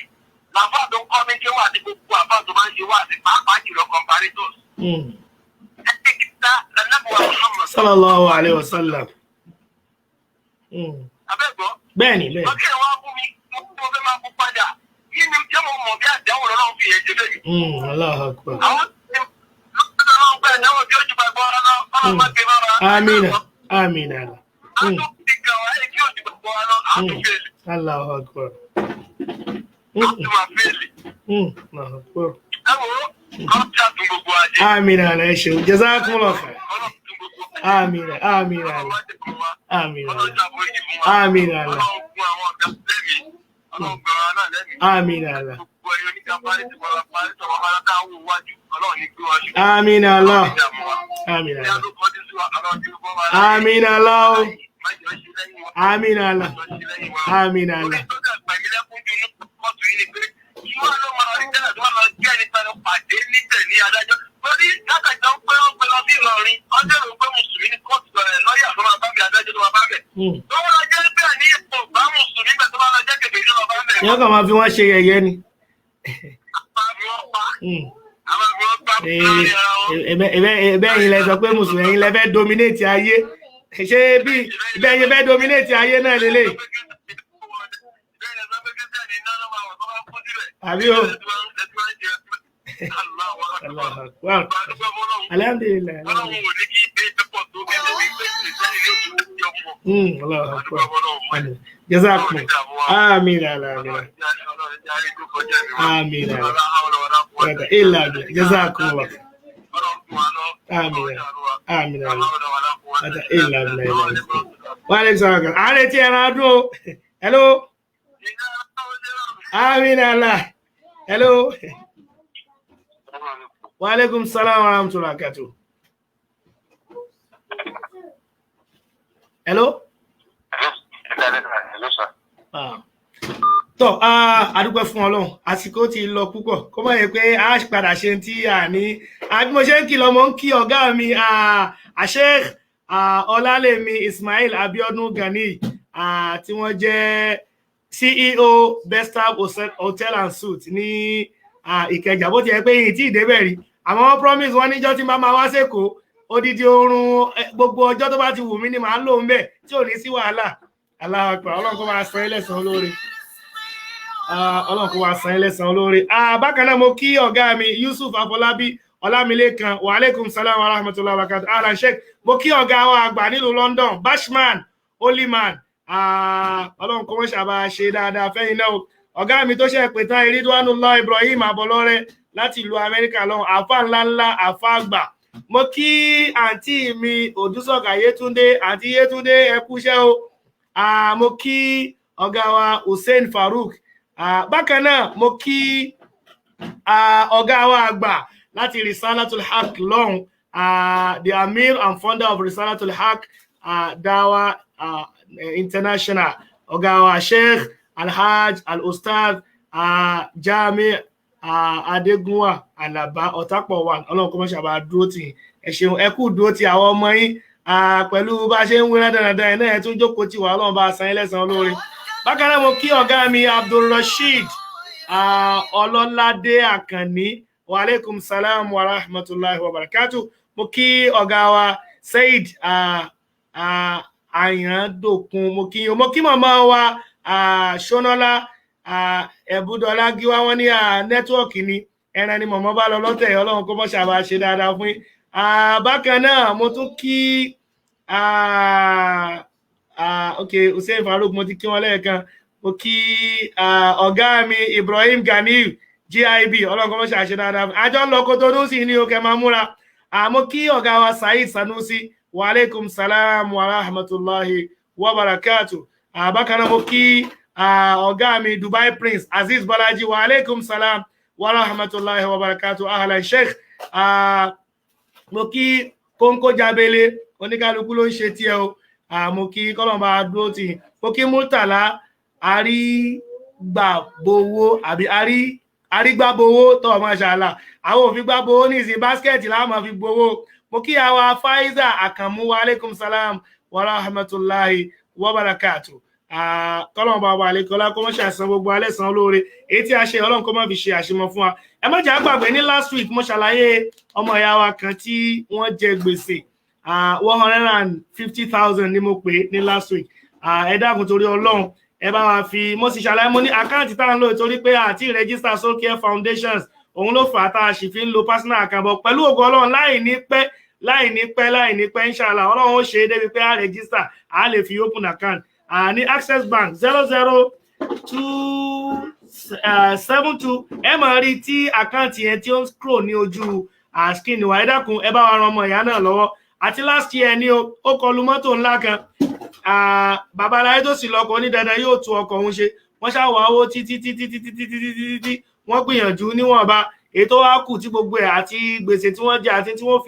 làbá tó ń kọ́ mi jẹ́ wà ní gbogbo àbá tó máa ń ṣe wà sí pàápàá jùlọ comparators. Ẹni kìíta lẹ́nàbùwà Muhammad. Sallallahu alaihi wasallam. Abẹ́gbọ́. Bẹ́ẹ̀ni bẹ́ẹ̀ni. Lọ́kẹ́ wá fún mi, mo fẹ́ máa kó padà. Kí ni jẹ́ mo mọ̀ bí àdéhùn lọ́wọ́ fi ẹ̀jẹ̀ lẹ́yìn? Allahu Akbar. Àwọn tí lọ́wọ́ pé àdéhùn tí ó jù gbàgbọ́ ọ̀rọ̀ náà, ọlọ́run má gbé bára. Amina. Amina. Àtúntò ti kàn wá ẹni tí ó jù gbàgbọ́ ọ̀rọ̀ náà, àtúnfèlè. Allahu Akbar. Àtúnwà fèlè. Allahu Akbar. Ẹ wo, kọ́ tí a tún gbogbo ajé. Amina ala ẹ ṣeun. Jazakumullahu khair. Ọlọ́run tún gbogbo ajé. Amina. Amina ala. Ọlọ́run wá ti fún wa. Amina ala. Ọlọ́run ṣàforíjì fún wa. Amina ala. Ọlọ́run fún àwọn ọ̀gá lẹ́mìí. Ọlọ́run gbọ̀rọ̀ náà lẹ́mìí. Amina ala. Gbogbo ẹyọ ní kápárí ti bọ̀rọ̀ parí tọ̀wọ́ bá látà wò wájú. Ọlọ́run ní gbé wa ṣe. Amina Allah. Ìdààmú wa. Amina Ní ala. alókọ́ tí sùn ọlọ́run ti gbọ́ wa. Amina Allah. Má jẹ́ ó ṣe lẹ́yìn wa. Amina Allah. Má jẹ́ ó ṣe lẹ́yìn wa. Amina Orí Allah. tó dà gbàgbé lẹ́kún ju ní kóòtù yìí ni pé kí wọ́n ló máa rí tẹ́lẹ̀ tó máa lọ jẹ́ nípa lọ pàdé níbẹ̀ ní adájọ́. Lórí látàjọ́ ń pẹ́ wọ́n pẹ́ lọ sí Ìlọrin, ọjọ́ ìrò pé Mùsùlùmí ní kóòtù lọ́ọ̀yà tó máa bá bẹ̀ adájọ́ tó máa bá bẹ̀. Tó wọ́n lọ jẹ́ bẹ́ẹ̀ ní ipò bá Mùsùlùmí bẹ̀ tó máa lọ jẹ́ kèfèrí tó máa bá bẹ̀. Yóò kàn máa fi wọ́n ṣe yẹ̀yẹ́ ni. Ẹ̀bẹ́ yìí lẹ sọ pé Mùsùlùmí ẹ̀yin lẹ fẹ́ dominate ayé. Ṣé bí bẹ́ẹ̀ yẹn fẹ́ dominate ayé náà lélẹ̀? Àbí o? Allahu Akbar. Alhamdulillah. Ọlọ́run ò ní kí ẹ̀ẹ́dẹ́ pọ̀ tó kẹ́lẹ́ wípé ìṣẹ́lẹ̀ yóò tún jẹ́ ọmọ. Allahu Akbar. Jazakum. Amin amin. Amin. Illa jazakum Allah. Amin. Amin. Illa billah. Wa alaikum salam. Are ti ẹran ọdún o. Hello. Amin Allah. Hello. Wa alaikum salam wa rahmatullahi wa barakatuh. Hello. Hello, sir. Tó adúpẹ́ fún Ọlọ́run àsìkò ti lọ púpọ̀ kó má yẹ pé a padà ṣe tí a ní bí mo ṣe ń kìlọ̀ mo ń kí ọ̀gá mi Sheikh Ọlálẹ́mí Ismail Abiodun Gani tí wọ́n jẹ́ CEO Bestab Hotel and Suites ní Ìkẹjà bó ti yẹ pé yìí tí ìdébẹ̀ rí àmọ́ wọ́n promise wọn níjọ́ tí máa wá sẹ́kọ̀ọ́ odidi oorun gbogbo ọjọ́ tó bá ti wù mí ni màá lò ń bẹ̀ tí ò ní sí wàhálà. Allahu Akbar. Ọlọ́run kó máa san ẹlẹ́san olóore. Ọlọ́run kó máa san ẹlẹ́san olóore. Bákan náà mo kí ọ̀gá mi Yusuf Afọlábí Ọlámilékan wa alaikum salam wa rahmatullahi wa barakatuh. Alan Sheikh mo kí ọ̀gá wa àgbà nílùú London Bashman Oliman. Ọlọ́run kó mọ́ ṣàbá ṣe dáadáa fẹ́yìn náà. Ọ̀gá mi tó ṣe pè tán Ridwanullah Ibrahim Abọlọ́rẹ́ láti ìlú Amẹ́ríkà lọ́hùn àfà ńláńlá àfà àgbà. Mo kí àǹtí mi Òdúsọ̀gà Yétúndé àǹtí Yétúndé ẹ kúṣẹ́ o. Mo kí ọ̀gá wa Hussein Farouk. Bákan náà mo kí ọ̀gá wa àgbà láti Risalatul Haq lọ́hùn the Amir and founder of Risalatul Haq Dawa International ọ̀gá wa Sheikh Alhaj Al-Ustad Jami Adégúnwà Àlàbá Ọ̀tápọ̀wà Ọlọ́run kó má ṣe bá dúró tì ẹ ṣeun ẹ kú dúró ti àwọn ọmọ yín pẹ̀lú bá ṣe ń wéra dáadáa ẹ̀ náà ẹ̀ tún jókòó tí wà Ọlọ́run bá san ẹlẹ́san olóore. Bákan náà mo kí ọ̀gá mi Abdulrasheed Ọlọ́ládé Àkànní wa alaikum salam wa rahmatullahi wa barakatuh. Mo kí ọ̀gá wa Said Àyàndòkun mo kí màmá wa Ṣónọ́lá Ẹ̀bùdọ́lá Gíwá wọn ní nẹ́tíwọ̀kì ni ẹran ni mọ̀mọ́ bá lọ lọ́tẹ̀ Ọlọ́run kó mọ́ ṣàbá ṣe dáadáa fún yín. Bákan náà mo tún kí Hussein Farouk mo ti kí wọn lẹ́ẹ̀kan mo kí ọ̀gá mi Ibrahim Ganiu GIB Ọlọ́run kó mọ́ ṣàṣe dáadáa fún àjọ lọ Kotonu sí ní òkè máa múra. Mo kí ọ̀gá wa Saheed Sanusi wa alaikum salam wa rahmatullahi wa barakatuh. Bákan náà mo kí ọ̀gá mi Dubai Prince Aziz Balaji wa alaikum salam wa rahmatullahi wa barakatuh. Ahlan Sheikh. Mo kí Kóńkó Jábélé oníkálukú ló ń ṣe tí ẹ o. Mo kí kọ́lọ̀mbà dúró tì. Mo kí Murtala àrígbàbowó àbí àrígbàbowó tó mashallah. Àwọn òfin gbàbowó ní ìsìn báskẹ̀tì láàmà fi gbowó. Mo kí àwa Faiza Àkànmú wa alaikum salam wa rahmatullahi wa barakatuh. Kọ́lọ̀mbà wà lẹ́kọ́lá kó mọ́ ṣàṣán gbogbo alẹ́sàn olóore. Èyí tí a ṣe Ọlọ́run kó má fi ṣe àṣemọ fún wa. Ẹ má jẹ́ àgbàgbé ní last week mo ṣàlàyé ọmọ ìyá wa kan tí wọ́n jẹ gbèsè 150,000 ni mo pè ní last week. Ẹ dákun torí Ọlọ́run ẹ bá wa fi mo sì ṣàlàyé mo ní àkáǹtì tá à ń lò torí pé àti register Soul Care Foundations òun ló fà á tá a sì fi ń lo personal account bọ̀ pẹ̀lú ògo Ọlọ́run láì ní pẹ́ inshallah Ọlọ́run ó ṣe é débi pé a register a lè fi open account ní Access Bank 00272 ẹ máa rí tí àkáǹtì yẹn tí ó ń scroll ní ojú screen wa ẹ dákun ẹ bá wa ran ọmọ ìyá náà lọ́wọ́. Àti last year ni ó kọlu mọ́tò ńlá kan bàbá aláyé tó sì lọ́kọ̀ ní dandan yóò tún ọkọ̀ òun ṣe wọ́n ṣàwọ̀ owó títí wọ́n gbìyànjú níwọ̀nba ètò wá kù tí gbogbo ẹ̀ àti gbèsè tí wọ́n jẹ àti tí wọ́n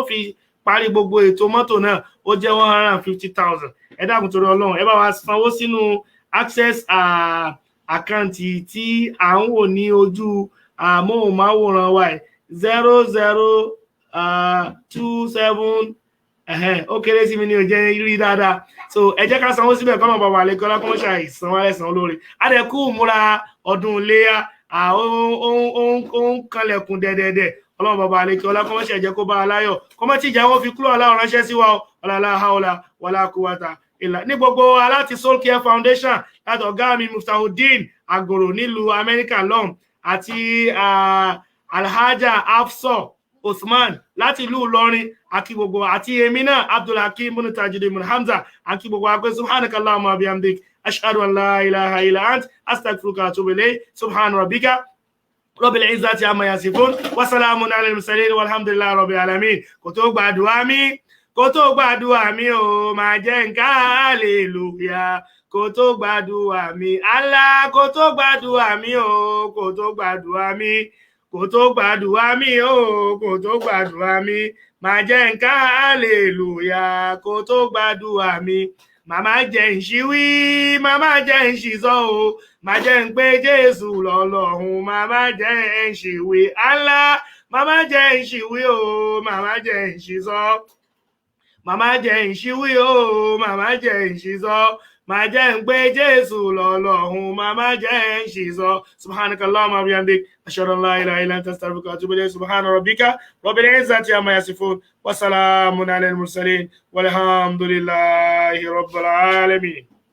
fi parí gbogbo ètò mọ́tò náà ó jẹ́ 150,000. Ẹ dákun torí Ọlọ́run ẹ bá wa sanwó sínú Access àkáǹtì tí à ń wò ní ojú móhùnmáwòrán wa 0027 ó kéré sí mi ní òjẹ́ rí dáadáa so ẹ jẹ́ ká sanwó síbẹ̀ kọ́nà bàbá àlekọ́lá kọ́mọ́ṣà ìsanwó ẹ̀sán olóore adẹ́kù múra ọdún iléyá ó ń kanlẹ̀kùn dẹ̀dẹ̀dẹ̀ Ọlọ́run bàbá àlekọ́lá kọ́mọ́ṣà jẹ́ kó bá aláyọ̀ kọ́mọ́tì ìjà wọn fi kúrò aláwọ̀ ránṣẹ́ sí wa ọ̀làlá haúlà wàlá kúwàtà ìlà ní gbogbo aláti Soul Care Foundation láti ọ̀gá mi Muftahudeen Agoro nílùú Amẹ́ríkà lọ́hùn àti alhaja Afsa Usman láti ìlú Ìlọrin àkí gbogbo àti èmi náà Abdulhakeem bin Tajudeen bin Hamza àkí gbogbo àgbẹ̀ subhanakallahumma wa bihamdik ashhadu an la ilaha illa ant astaghfiruka wa atubu ilayk subhana rabbika rabbil izzati amma yasifun wa salamun alal mursalin walhamdulillahi rabbil alamin kó tó gbàdúrà mi ó máa jẹ́ nǹkan hallelujah kó tó gbàdúrà mi Allah kó tó gbàdúrà mi ó kó tó gbàdúrà mi kó tó gbàdúrà mi ó kó tó gbàdúrà mi máa jẹ́ nǹkan hallelujah kó tó gbàdúrà mi màmá jẹ́ ń ṣíwí màmá jẹ́ ń ṣìsọ o má jẹ́ ń pé Jésù lọ́lọ́run màmá jẹ́ ń ṣìwí Allah màmá jẹ́ ń ṣìwí o màmá jẹ́ ń ṣìsọ màmá jẹ́ ń ṣíwí o màmá jẹ́ ń ṣìsọ má jẹ́ ń pé Jésù lọ́lọ́run màmá jẹ́ ń ṣìsọ subhanakallahumma wa bihamdik ashhadu an la ilaha illa anta astaghfiruka wa atubu ilayk subhana rabbika rabbil izzati amma yasifun wa salamun alal mursalin walhamdulillahi rabbil alamin.